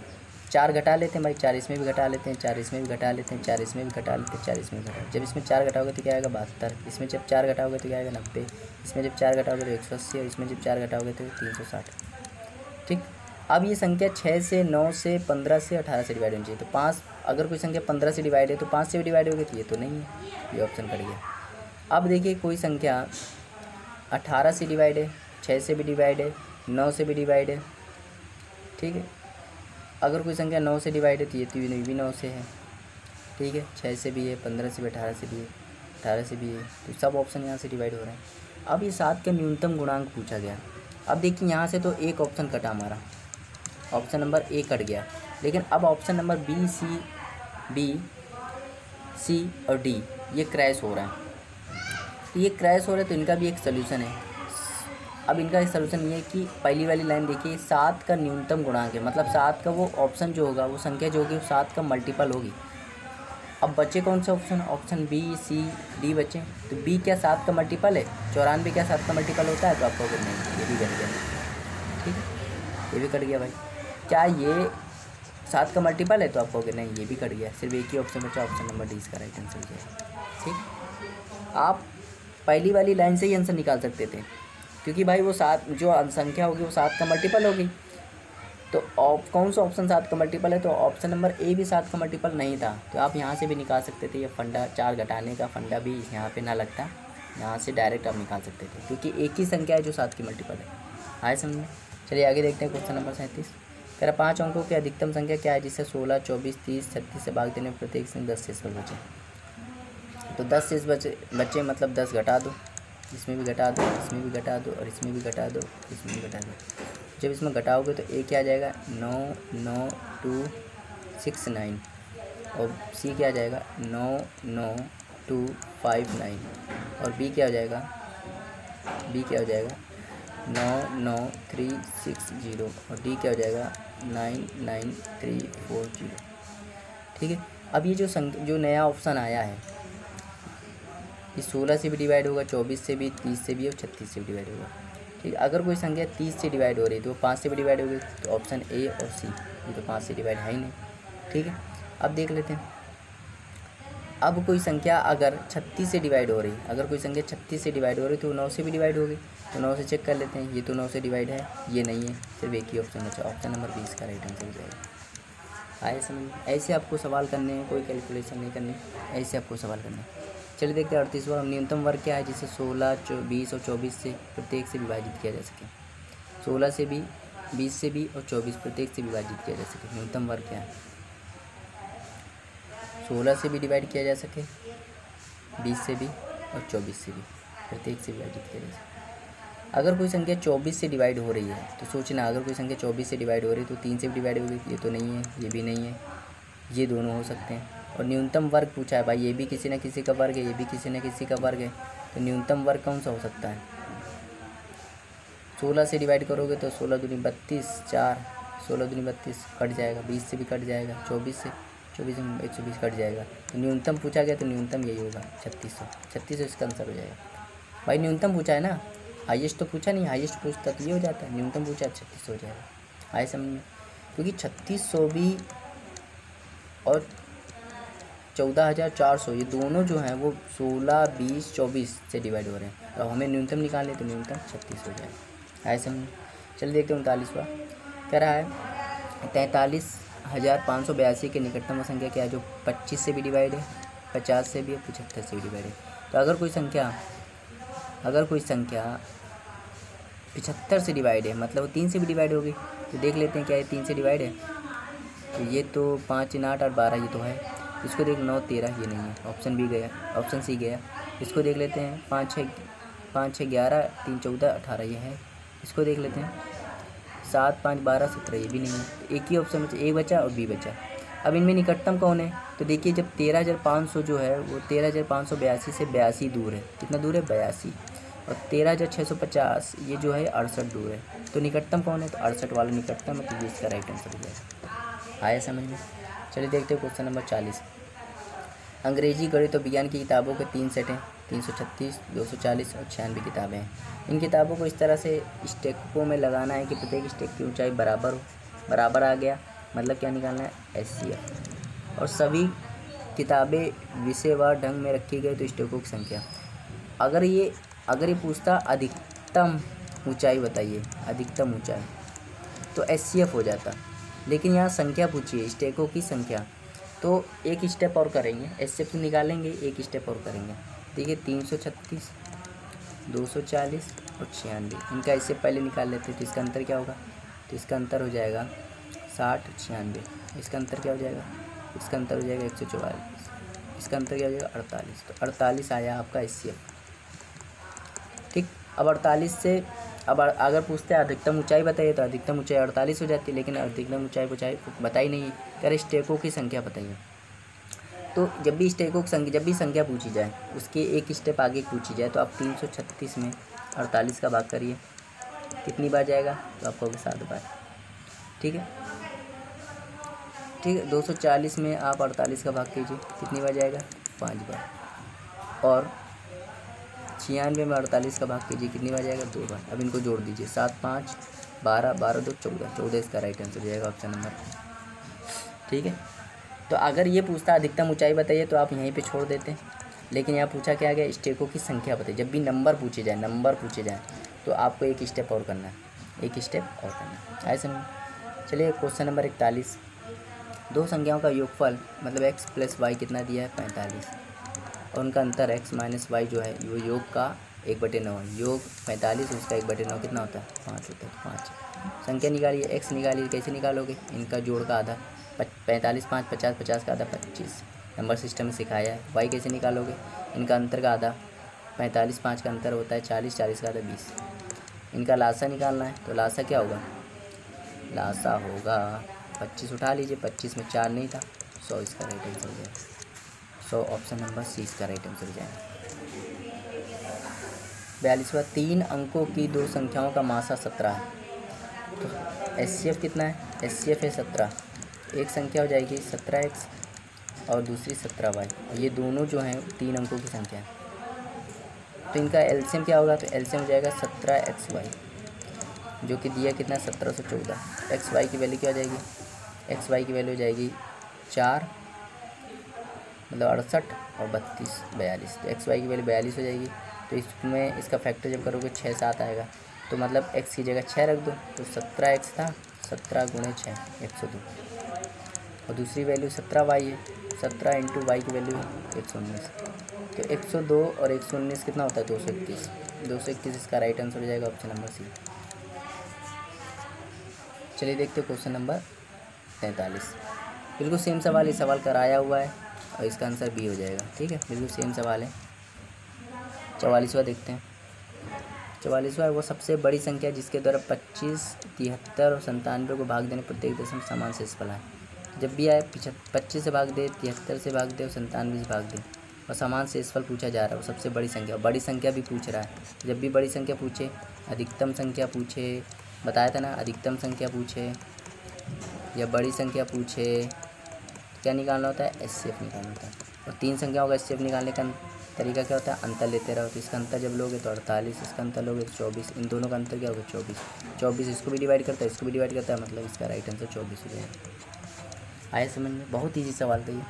4 घटा लेते हैं भाई, 4 इसमें भी घटा लेते हैं, 4 इसमें भी घटा लेते हैं, 4 इसमें भी घटा लेते हैं, 4 इसमें भी घटा। जब इसमें 4 घटाओगे तो क्या आएगा 72, इसमें जब 4 घटाओगे तो क्या आएगा 90, इसमें जब 4 घटाओगे तो 180, और इसमें जब 4 घटाओगे तो 360, ठीक। अब ये संख्या 6 से 9 से 15 से 18 से डिवाइड होनी चाहिए। तो 5, अगर कोई संख्या 15 से डिवाइड है तो 5 से भी डिवाइड होगी, तो ये तो नहीं है, ये ऑप्शन कट गया। अब देखिए कोई संख्या 18 से डिवाइड है, 6 से भी डिवाइड है, 9 से भी डिवाइड है, ठीक है। अगर कोई संख्या 9 से डिवाइड है तो ये भी 9 से है, ठीक है। 6 से भी है, 15 से भी, 18 से भी है, 18 से भी है, तो सब ऑप्शन यहाँ से डिवाइड हो रहे हैं। अब ये 7 का न्यूनतम गुणांक पूछा गया। अब देखिए यहाँ से तो एक ऑप्शन कटा हमारा, ऑप्शन नंबर ए कट गया, लेकिन अब ऑप्शन नंबर बी सी और डी ये क्रैश हो रहा है। तो ये क्रैश हो रहा है तो इनका भी एक सलूशन है। अब इनका एक सलूशन ये है कि पहली वाली लाइन देखिए 7 का न्यूनतम गुणांक है, मतलब 7 का वो ऑप्शन जो होगा, वो संख्या जो होगी वो 7 का मल्टीपल होगी। अब बचे कौन से option, option B C D बचे। तो बी क्या 7 का मल्टीपल है, 94 क्या 7 का मल्टीपल होता है, तो आपको अगर नहीं, ये भी कट गया, ठीक है, ये भी कट गया भाई। क्या ये 7 का मल्टीपल है, तो आप कहोगे नहीं, ये भी कट गया, सिर्फ एक ही ऑप्शन बचा, ऑप्शन नंबर डी इसका राइट आंसर हो जाएगा, ठीक। आप पहली वाली लाइन से ही आंसर निकाल सकते थे, क्योंकि भाई वो 7 जो संख्या होगी वो 7 का मल्टीपल होगी। तो कौन सा ऑप्शन 7 का मल्टीपल है, तो ऑप्शन नंबर ए भी 7 का मल्टीपल नहीं था, तो आप यहाँ से भी निकाल सकते थे। ये फंडा 4 घटाने का फंडा भी यहाँ पे ना लगता, यहाँ से डायरेक्ट आप निकाल सकते थे, क्योंकि एक ही संख्या है जो 7 की मल्टीपल है। आए समझ में। चलिए आगे देखते हैं क्वेश्चन नंबर 37 कह रहा 5 अंकों की अधिकतम संख्या क्या है जिससे 16 24 30 36 से भाग देने पर प्रत्येक से 10 शेष बचे। तो 10 शेष बचे मतलब 10 घटा दो, इसमें भी घटा दो, इसमें भी घटा दो, और इसमें भी घटा दो, इसमें भी घटा दो। जब इसमें घटाओगे तो ए क्या आ जाएगा 9 9 2 6 9, और सी क्या आ जाएगा 9 9 2 5 9, और बी क्या हो जाएगा 9 9 3 6 0, और डी क्या हो जाएगा 9 9 3 4 0, ठीक है। अब ये जो नया ऑप्शन आया है, ये 16 से भी डिवाइड होगा, 24 से भी, 30 से भी, और 36 से भी डिवाइड होगा, ठीक है। अगर कोई संख्या 30 से डिवाइड हो रही है तो 5 से भी डिवाइड होगी, तो ऑप्शन ए और सी, ये तो 5 से डिवाइड है ही नहीं, ठीक है। अब देख लेते हैं, अब कोई संख्या अगर 36 से डिवाइड हो रही, अगर कोई संख्या 36 से डिवाइड हो रही तो 9 से भी डिवाइड होगी, तो 9 से चेक कर लेते हैं, ये तो 9 से डिवाइड है, ये नहीं है, सिर्फ एक ही ऑप्शन बचा, ऑप्शन नंबर 20 का राइट आंसर हो जाएगा। आए समझ। ऐसे आपको सवाल करने हैं, कोई कैलकुलेशन नहीं करनी, ऐसे आपको सवाल करना है। चलिए देखते हैं 38वां न्यूनतम वर्ग क्या है जिसे 16, 20 और 24 से प्रत्येक से विभाजित किया जा सके। 16 से भी, 20 से भी और 24 प्रत्येक से विभाजित किया जा सके। न्यूनतम वर्ग क्या है? 16 से भी डिवाइड किया जा सके, 20 से भी और 24 से भी प्रत्येक से विभाजित किया जा सके। अगर कोई संख्या 24 से डिवाइड हो रही है तो सोचना, अगर कोई संख्या 24 से डिवाइड हो रही है तो 3 से भी डिवाइड होगी। ये तो नहीं है, ये भी नहीं है, ये दोनों हो सकते हैं। और न्यूनतम वर्ग पूछा है भाई, ये भी किसी न किसी का वर्ग है, ये भी किसी न किसी का वर्ग है, तो न्यूनतम वर्ग कौन सा हो सकता है? 16 से डिवाइड करोगे तो 16 दूनी 32, 4, 16 दूनी 32 कट जाएगा, 20 से भी कट जाएगा, 24 से 120 कट जाएगा। तो न्यूनतम पूछा गया तो न्यूनतम यही होगा 3600 इसका आंसर हो जाएगा। भाई न्यूनतम पूछा है ना, हाईएस्ट तो पूछा नहीं, हाईएस्ट पूछता तो ये हो जाता है, न्यूनतम पूछा 3600 हो जाएगा। आए समझ में? क्योंकि 3600 भी और 14,400 ये दोनों जो हैं वो 16, 20, 24 से डिवाइड हो रहे हैं। तो हमें न्यूनतम निकालने तो न्यूनतम 36 हो जाएगा। आए समझ? चलिए देखते हैं 39वां कह रहा है 43,582 के निकटतम संख्या क्या है जो 25 से भी डिवाइड है, 50 से भी और 75 से भी डिवाइड है। तो अगर कोई संख्या 75 से डिवाइड है मतलब 3 से भी डिवाइड होगी, तो देख लेते हैं क्या ये 3 से डिवाइड है। तो ये तो 5, 8 और 12 ये तो है। इसको देख 9, 13 ये नहीं है, ऑप्शन बी गया, ऑप्शन सी गया। इसको देख लेते हैं 5, 6, 11, 3, 14, 18 ये है। इसको देख लेते हैं 7, 5, 12, 17 ये भी नहीं है। तो एक ही ऑप्शन बचा, ए बचा और बी बचा। अब इनमें निकटतम कौन है? तो देखिए जब 13,500 जो है वो 13,582 से 82 दूर है। कितना दूर है? 82। और 13,650 ये जो है 68 दूर है। तो निकटतम कौन है? तो 68 वाला निकटतम है, तो ये इसका राइट आंसर हो जाएगा। आया समझ में? चलिए देखते हैं क्वेश्चन नंबर 40। अंग्रेजी, गणित और विज्ञान की किताबों के 3 सेट हैं, 336, 240 और 96 किताबें हैं। इन किताबों को इस तरह से स्टेकों में लगाना है कि प्रत्येक स्टेक की ऊंचाई बराबर हो। बराबर आ गया मतलब क्या निकालना है? HCF। और सभी किताबें विषयवार ढंग में रखी गई तो स्टेकों की संख्या। अगर ये पूछता अधिकतम ऊंचाई बताइए, अधिकतम ऊंचाई, तो HCF हो जाता। लेकिन यहाँ संख्या पूछी है, स्टेकों की संख्या, तो एक स्टेप और करेंगे, HCF निकालेंगे, एक स्टेप और करेंगे। देखिए 336, 240 और 96, इनका इससे पहले निकाल लेते हैं। तो इसका अंतर क्या होगा? तो इसका अंतर हो जाएगा 60, 96। इसका अंतर क्या हो जाएगा? इसका अंतर हो जाएगा 144। इसका अंतर क्या हो जाएगा? 48। तो 48 आया आपका HCF। ठीक। अब 48 से अब अगर पूछते हैं अधिकतम ऊंचाई बताइए तो अधिकतम ऊंचाई 48 हो जाती है, लेकिन अधिकतम ऊंचाई बताई नहीं, कह रहे स्टेकों की संख्या बताइए। तो जब भी स्टेकों की संख्या, जब भी संख्या पूछी जाए उसके एक स्टेप आगे पूछी जाए, तो आप 336 में 48 का भाग करिए, कितनी बार जाएगा? तो आपको 7 बार। ठीक है, ठीक है। 240 में आप 48 का भाग कीजिए, कितनी बार जाएगा? 5 बार। और 96 में 48 का भाग कीजिए, कितनी बार जाएगा? 2 बार। अब इनको जोड़ दीजिए, 7, 5, 12, 12, 2, 14, 14 इसका राइट आंसर हो जाएगा, ऑप्शन नंबर। ठीक है। तो अगर ये पूछता अधिकतम ऊंचाई बताइए तो आप यहीं पे छोड़ देते हैं, लेकिन यहाँ पूछा क्या गया? स्टेकों की संख्या बताइए। जब भी नंबर पूछे जाए तो आपको एक स्टेप और करना है, एक स्टेप और करना है। ऐसे में चलिए क्वेश्चन नंबर 41। दो संख्याओं का योगफल मतलब x + y कितना दिया है? 45। और उनका अंतर x - y जो है वो योग का 1/9 है। योग 45 उसका 1/9 कितना होता है? 5 होता है। 5 संख्या निकालिए, x निकालिए। कैसे निकालोगे? इनका जोड़ का आधा, 45, 5, 50, 50 का आधा 25। नंबर सिस्टम में सिखाया है। y कैसे निकालोगे? इनका अंतर का आधा, 45, 5 का अंतर होता है 40, 40 का आधा 20। इनका लासा निकालना है, तो लासा क्या होगा? लासा होगा 25 उठा लीजिए, 25 में 4 नहीं था, 100 इसका राइट आंसर हो जाएगा। 100 ऑप्शन नंबर सी इसका राइट आंसर हो जाएगा। 42वां 3 अंकों की दो संख्याओं का मासा 17 है, तो HCF कितना है? HCF है 17। एक संख्या हो जाएगी 17x और दूसरी 17y, और ये दोनों जो हैं 3 अंकों की संख्या है, तो इनका LCM क्या होगा? तो LCM हो जाएगा 17xy, जो कि दिया कितना? 1714। xy की वैल्यू क्या हो जाएगी? xy की वैल्यू हो जाएगी 4 मतलब 68 और 32, 42। तो xy की वैल्यू 42 हो जाएगी। तो इसमें इसका फैक्टर जब करोगे 6, 7 आएगा, तो मतलब x की जगह 6 रख दो, तो 17x था, 17 × 6 102। और दूसरी वैल्यू 17y है, 17 × y की वैल्यू है 119। तो 102 और 119 कितना होता है 231। 231 इसका राइट आंसर हो जाएगा ऑप्शन नंबर सी। चलिए देखते हैं क्वेश्चन नंबर 43। बिल्कुल सेम सवाल, ये सवाल कराया हुआ है और इसका आंसर बी हो जाएगा। ठीक है, बिल्कुल सेम सवाल है। 44वां देखते हैं। 44वां वो सबसे बड़ी संख्या जिसके द्वारा 25, 73 और 97 को भाग देने प्रत्येक दशमलव समान शेषफल है। जब भी आए 25 से भाग दे, 73 से भाग दे और 97 से भाग दे और समान शेषफल पूछा जा रहा है, वो सबसे बड़ी संख्या। बड़ी संख्या भी पूछ रहा है। जब भी बड़ी संख्या पूछे, अधिकतम संख्या पूछे, बताया था ना, अधिकतम संख्या पूछे या बड़ी संख्या पूछे, क्या निकालना होता है, एचसीएफ निकालना होता है। और 3 संख्याओं का एचसीएफ निकालने का तरीका क्या होता है, अंतर लेते रहो। तो इसका अंतर जब लोगे तो 48, इसका अंतर लोगे तो 24, इन दोनों का अंतर क्या होगा 24। 24 इसको भी डिवाइड करता है, इसको भी डिवाइड करता है, मतलब इसका राइट आंसर 24 हो जाएगा। आए समझ में, बहुत ईजी सवाल था ये।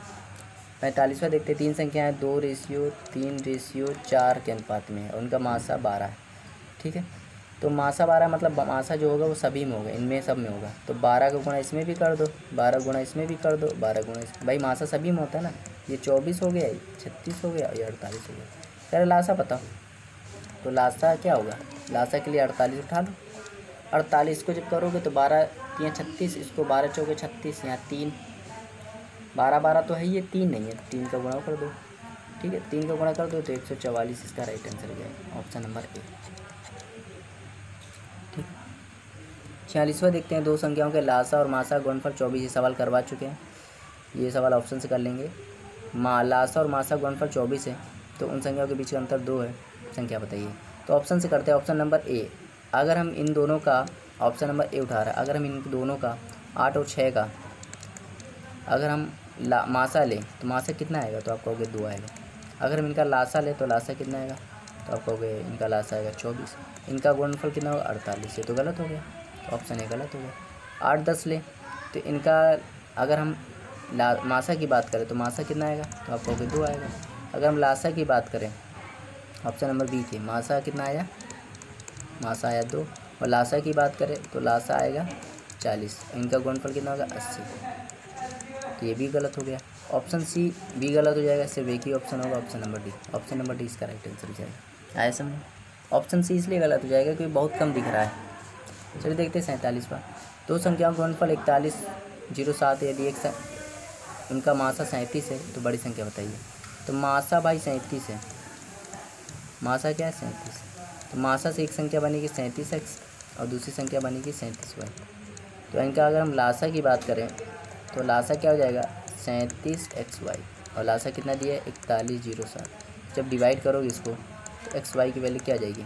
45वां देखते हैं। 3 संख्याएँ 2:3:4 के अनुपात में है और उनका मासा 12 है। ठीक है, तो मासा 12 मतलब मासा जो होगा वो सभी में होगा, इनमें सब में होगा। तो 12 का गुणा इसमें भी कर दो, 12 गुणा इसमें भी कर दो, 12 गुणा इसमें, भाई मासा सभी में होता है ना। ये 24 हो गया, 36 हो गया, ये 48 हो गया। अरे लासा बताओ, तो लासा क्या होगा, लासा के लिए 48 उठा लो। 48 को जब करोगे तो 12 3 36, इसको 12 चौके 36, यहाँ 3, 12 12 तो है, ये 3 नहीं है, 3 का गुणा कर दो। ठीक है, 3 का गुणा कर दो तो 144 इसका राइट आंसर हो जाएगा, ऑप्शन नंबर ए। 46वां देखते हैं। 2 संख्याओं के लासा और मासा गुणनफल 24, ये सवाल करवा चुके हैं, ये सवाल ऑप्शन से कर लेंगे। लासा और मासा गुणनफल 24 है, तो उन संख्याओं के बीच का अंतर 2 है, संख्या बताइए। तो ऑप्शन से करते हैं, ऑप्शन नंबर ए। अगर हम इन दोनों का, ऑप्शन नंबर ए उठा रहा है, अगर हम इन दोनों का 8 और 6 का अगर हम मासा लें तो मासा कितना आएगा, तो आप कहोगे 2 आएगा। अगर हम इनका लासा लें तो लासा कितना आएगा, तो आप कहोगे इनका लासा आएगा 24। इनका गुणनफल कितना होगा 48, ये तो गलत हो गया, ऑप्शन ए गलत हो गया। 8 10 ले तो इनका, अगर हम मासा की बात करें तो मासा कितना आएगा, तो आप कहोगे 2 आएगा। अगर हम लासा की बात करें, ऑप्शन नंबर बी की, मासा कितना आया, मासा आया 2, और लासा की बात करें तो लासा आएगा 40, इनका गुणनफल कितना होगा 80, तो ये भी गलत हो गया। ऑप्शन सी भी गलत हो जाएगा, सिर्फ एक ही ऑप्शन होगा, option number D. Option number D इसका राइट आंसर हो जाएगा। आया समझ, ऑप्शन सी इसलिए गलत हो जाएगा क्योंकि बहुत कम दिख रहा है। चलिए देखते हैं 47वां। 2 संख्याओं का गुणनफल 41:07, यदि उनका मासा 37 है तो बड़ी संख्या बताइए। तो मासा भाई 37 है, मासा क्या है 37, तो मासा से एक संख्या बनेगी 37x और दूसरी संख्या बनेगी 37y। तो इनका अगर हम लासा की बात करें तो लासा क्या हो जाएगा 37xy, और लासा कितना दिया है 41:07। जब डिवाइड करोगे इसको तो xy की वैल्यू क्या आ जाएगी,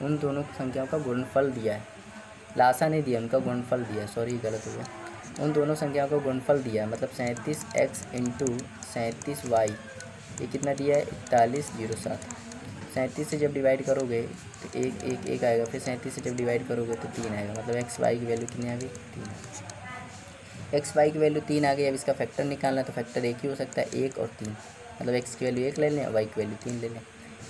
उन दोनों संख्याओं का गुणनफल दिया है, लासा नहीं दिया, उनका गुणनफल दिया, सॉरी गलत हो गया। उन दोनों संख्याओं का गुणनफल दिया है, मतलब 37x × 37y, ये कितना दिया है 41:07। 37 से जब डिवाइड करोगे तो 1 1 1 आएगा, फिर 37 से जब डिवाइड करोगे तो 3 आएगा, मतलब xy की वैल्यू कितनी आ गई 3। xy की वैल्यू 3 आ गई। अब इसका फैक्टर निकालना है तो फैक्टर एक ही हो सकता है, 1 और 3, मतलब x की वैल्यू 1 ले लें और y की वैल्यू 3 ले लें,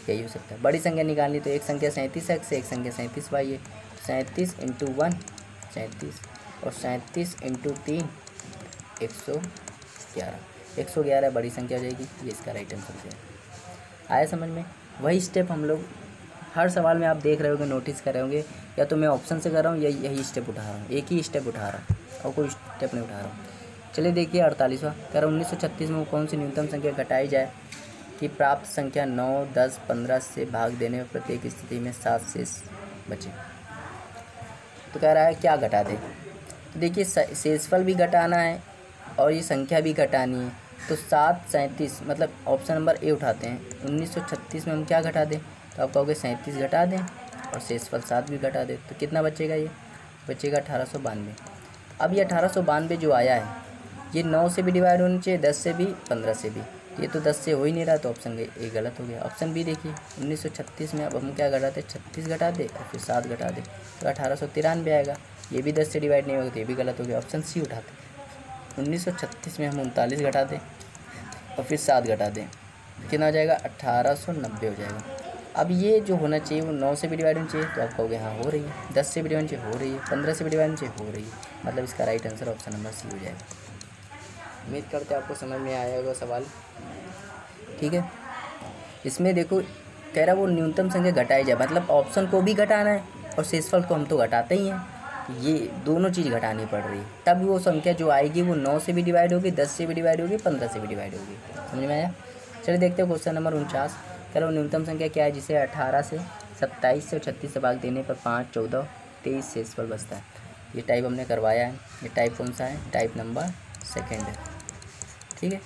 यही हो सकता है। बड़ी संख्या निकालनी तो एक संख्या 37x है, एक संख्या 37y है। 37 × 1 37 और 37 × 3 111, 111 बड़ी संख्या हो जाएगी, ये इसका राइट आंसर है। आया समझ में, वही स्टेप हम लोग हर सवाल में आप देख रहे होंगे, नोटिस कर रहे होंगे, या तो मैं ऑप्शन से कर रहा हूँ या यही स्टेप उठा रहा हूँ, एक ही स्टेप उठा रहा हूँ और कोई स्टेप नहीं उठा रहा हूँ। चलिए देखिए 48वां। कह रहा 1936 में कौन सी न्यूनतम संख्या घटाई जाए कि प्राप्त संख्या 9, 10, 15 से भाग देने में प्रत्येक स्थिति में 7 शेष बचे। तो कह रहा है क्या घटा दे, तो देखिए शेषफल भी घटाना है और ये संख्या भी घटानी है। तो 7 37, मतलब ऑप्शन नंबर ए उठाते हैं। 1936 में हम क्या घटा दें, तो आप कहोगे 37 घटा दें और शेषफल 7 भी घटा दें, तो कितना बचेगा, ये बचेगा 1892। अब ये 1892 जो आया है ये 9 से भी डिवाइड होनी चाहिए, 10 से भी, 15 से भी, ये तो 10 से हो ही नहीं रहा, तो ऑप्शन ए गलत हो गया। ऑप्शन बी देखिए 1936 में अब हम क्या घटाते, 36 घटा दे और फिर 7 घटा दे तो 1893 आएगा, ये भी 10 से डिवाइड नहीं होगा, तो ये भी गलत हो गया। ऑप्शन सी उठाते 1936 में हम 39 घटा दें और फिर 7 घटा दें, कितना हो जाएगा 1890 हो जाएगा। अब ये जो होना चाहिए वो 9 से भी डिवाइड होनी चाहिए, तो आप कहोगे हाँ हो रही है, 10 से भी डिवाइड चाहिए हो रही है, 15 से भी डिवाइड चाहिए हो रही है, मतलब इसका right answer option number C हो जाएगा। उम्मीद करते हैं आपको समझ में आया होगा सवाल, ठीक है। इसमें देखो कह रहा वो न्यूनतम संख्या घटाई जाए, मतलब ऑप्शन को भी घटाना है और शेषफल को हम तो घटाते ही हैं, ये दोनों चीज़ घटानी पड़ रही है। तब वो संख्या जो आएगी वो 9 से भी डिवाइड होगी, 10 से भी डिवाइड होगी, 15 से भी डिवाइड होगी। समझ में आया? चलिए देखते हैं क्वेश्चन नंबर 49। कह रहा वो न्यूनतम संख्या क्या है जिसे 18 से 27 से 36 से भाग देने पर 5, 14, 23 शेषफल बचता है। ये टाइप हमने करवाया है। ये टाइप कौन सा है? टाइप नंबर 2 है। ठीक है,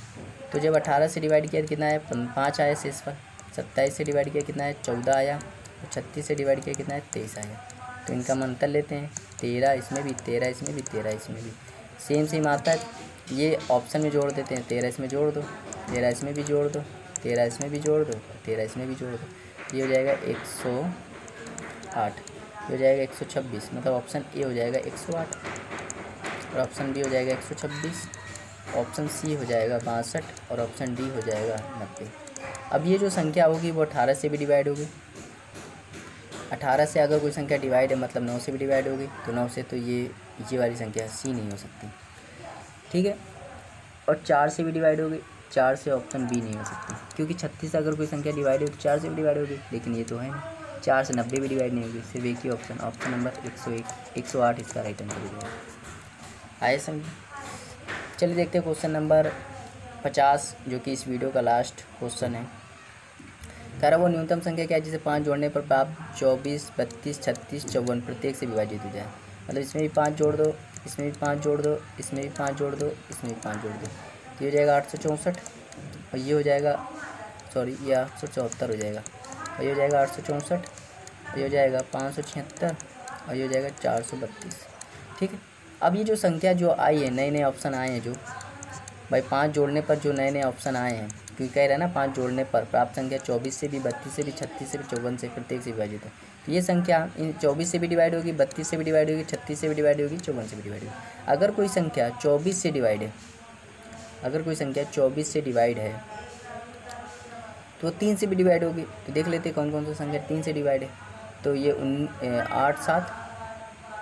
तो जब 18 से डिवाइड किया तो कितना है? 5 आया शेषफल। 27 से डिवाइड किया कितना है? 14 आया। और 36 से डिवाइड किया कितना है? 23 आया। तो इनका मंतर लेते हैं। 13 इसमें भी, 13 इसमें भी, 13 इसमें भी, सेम आता है। ये ऑप्शन में जोड़ देते हैं। 13 इसमें जोड़ दो, 13 इसमें भी जोड़ दो, 13 इसमें भी जोड़ दो, 13 इसमें भी जोड़ दो। ये हो जाएगा 108, ये हो जाएगा 126, मतलब ऑप्शन ए हो जाएगा 108 और ऑप्शन बी हो जाएगा 126, ऑप्शन सी हो जाएगा 62 और ऑप्शन डी हो जाएगा 90। अब ये जो संख्या होगी वो 18 से भी डिवाइड होगी। 18 से अगर कोई संख्या डिवाइड है मतलब 9 से भी डिवाइड होगी, तो 9 से तो ये वाली संख्या सी नहीं हो सकती। ठीक है, और 4 से भी डिवाइड होगी, 4 से ऑप्शन बी नहीं हो सकती, क्योंकि 36 से अगर कोई संख्या डिवाइड हो तो 4 से भी डिवाइड होगी, लेकिन ये तो है नहीं। 4 से 90 भी डिवाइड नहीं होगी, सिर्फ एक ही ऑप्शन, ऑप्शन नंबर 108 इसका राइट आंसर हो जाएगा। आए समझ? चलिए देखते हैं क्वेश्चन नंबर 50, जो कि इस वीडियो का लास्ट क्वेश्चन है। कह रहा वो न्यूनतम संख्या क्या है जिसे 5 जोड़ने पर प्राप्त 24, 32, 36, 54 प्रत्येक से विभाजित हो जाए। मतलब इसमें भी 5 जोड़ दो, इसमें भी 5 जोड़ दो, इसमें भी 5 जोड़ दो, इसमें भी 5 जोड़ दो, तो ये हो जाएगा 864 और ये हो जाएगा ये 874 हो जाएगा और ये हो जाएगा 864, ये हो जाएगा 576 और ये हो जाएगा 432। ठीक है, अब ये जो संख्या जो आई है, नए नए ऑप्शन आए हैं, जो भाई 5 जोड़ने पर जो नए नए ऑप्शन आए हैं, क्योंकि कह रहा है ना 5 जोड़ने पर प्राप्त संख्या 24 से भी, 32 से भी, 36 से भी, 54 से प्रत्येक से विभाजित है। तो ये संख्या इन 24 से भी डिवाइड होगी, 32 से भी डिवाइड होगी, 36 से भी डिवाइड होगी, 54 से भी डिवाइड होगी। अगर कोई संख्या 24 से डिवाइड है, अगर कोई संख्या 24 से डिवाइड है तो 3 से भी डिवाइड होगी। तो देख लेते हैं कौन कौन सा संख्या 3 से डिवाइड है। तो ये 8, 7,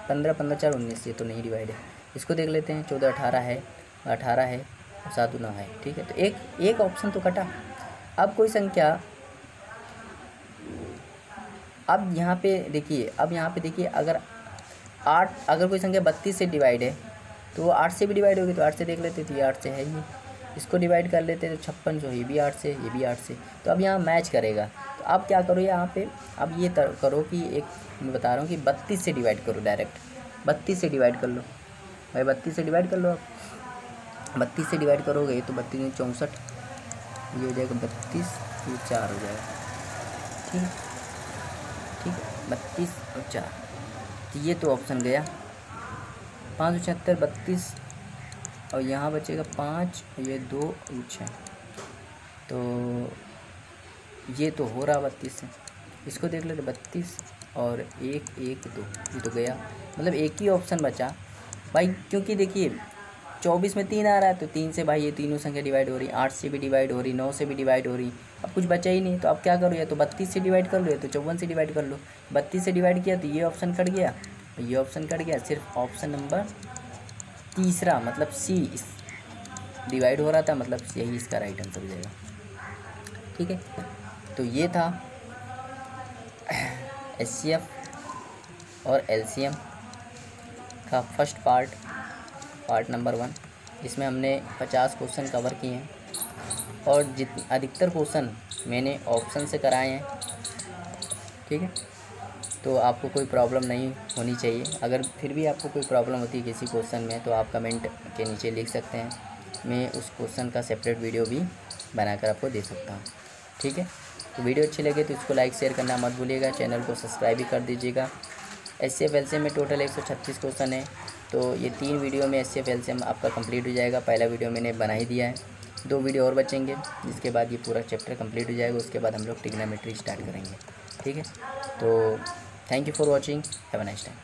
15, 15, 4, 19, ये तो नहीं डिवाइड है। इसको देख लेते हैं। 14, 18 है, 18 है, 7, 9 है। ठीक है, तो एक ऑप्शन तो कटा। अब कोई संख्या, अब यहाँ पे देखिए, अगर कोई संख्या 32 से डिवाइड है तो वो 8 से भी डिवाइड होगी। तो 8 से देख लेते, तो ये 8 से है ही। इसको डिवाइड कर लेते तो 56, जो ये भी 8 से, ये भी 8 से। तो अब यहाँ मैच करेगा। तो अब क्या करो यहाँ पे, अब ये करो कि एक मैं बता रहा हूँ कि 32 से डिवाइड करो, डायरेक्ट 32 से डिवाइड कर लो भाई, 32 से डिवाइड कर लो। आप 32 से डिवाइड करोगे तो 32 में 64, ये हो जाएगा 32, ये 4 हो जाएगा। ठीक है, 32 और 4, तो ये तो ऑप्शन गया। 576, 32 और यहाँ बचेगा 5, ये 2, ये 6, तो ये तो हो रहा 32 से। इसको देख लेते, 32 और 1, 1, 2, ये तो गया। मतलब एक ही ऑप्शन बचा भाई, क्योंकि देखिए 24 में 3 आ रहा है, तो 3 से भाई ये तीनों संख्या डिवाइड हो रही, 8 से भी डिवाइड हो रही, 9 से भी डिवाइड हो रही। अब कुछ बचा ही नहीं, तो अब क्या करो, या तो 32 से डिवाइड कर लो या तो 54 से डिवाइड कर लो। 32 से डिवाइड किया तो ये ऑप्शन कट गया, ये ऑप्शन कट गया, सिर्फ ऑप्शन नंबर तीसरा मतलब सी इस डिवाइड हो रहा था, मतलब यही इसका राइट आंसर हो जाएगा। ठीक है, तो ये था HCF और LCM का फर्स्ट पार्ट नंबर 1। इसमें हमने 50 क्वेश्चन कवर किए हैं और अधिकतर क्वेश्चन मैंने ऑप्शन से कराए हैं। ठीक है, तो आपको कोई प्रॉब्लम नहीं होनी चाहिए। अगर फिर भी आपको कोई प्रॉब्लम होती है किसी क्वेश्चन में, तो आप कमेंट के नीचे लिख सकते हैं, मैं उस क्वेश्चन का सेपरेट वीडियो भी बनाकर आपको दे सकता हूँ। ठीक है, तो वीडियो अच्छी लगे तो इसको लाइक शेयर करना मत भूलिएगा, चैनल को सब्सक्राइब भी कर दीजिएगा। HCF LCM में टोटल 136 क्वेश्चन है, तो ये 3 वीडियो में HCF LCM आपका कंप्लीट हो जाएगा। पहला वीडियो मैंने बना ही दिया है, 2 वीडियो और बचेंगे, जिसके बाद ये पूरा चैप्टर कंप्लीट हो जाएगा। उसके बाद हम लोग ट्रिग्नोमेट्री स्टार्ट करेंगे। ठीक है, तो thank you for watching, have a nice time.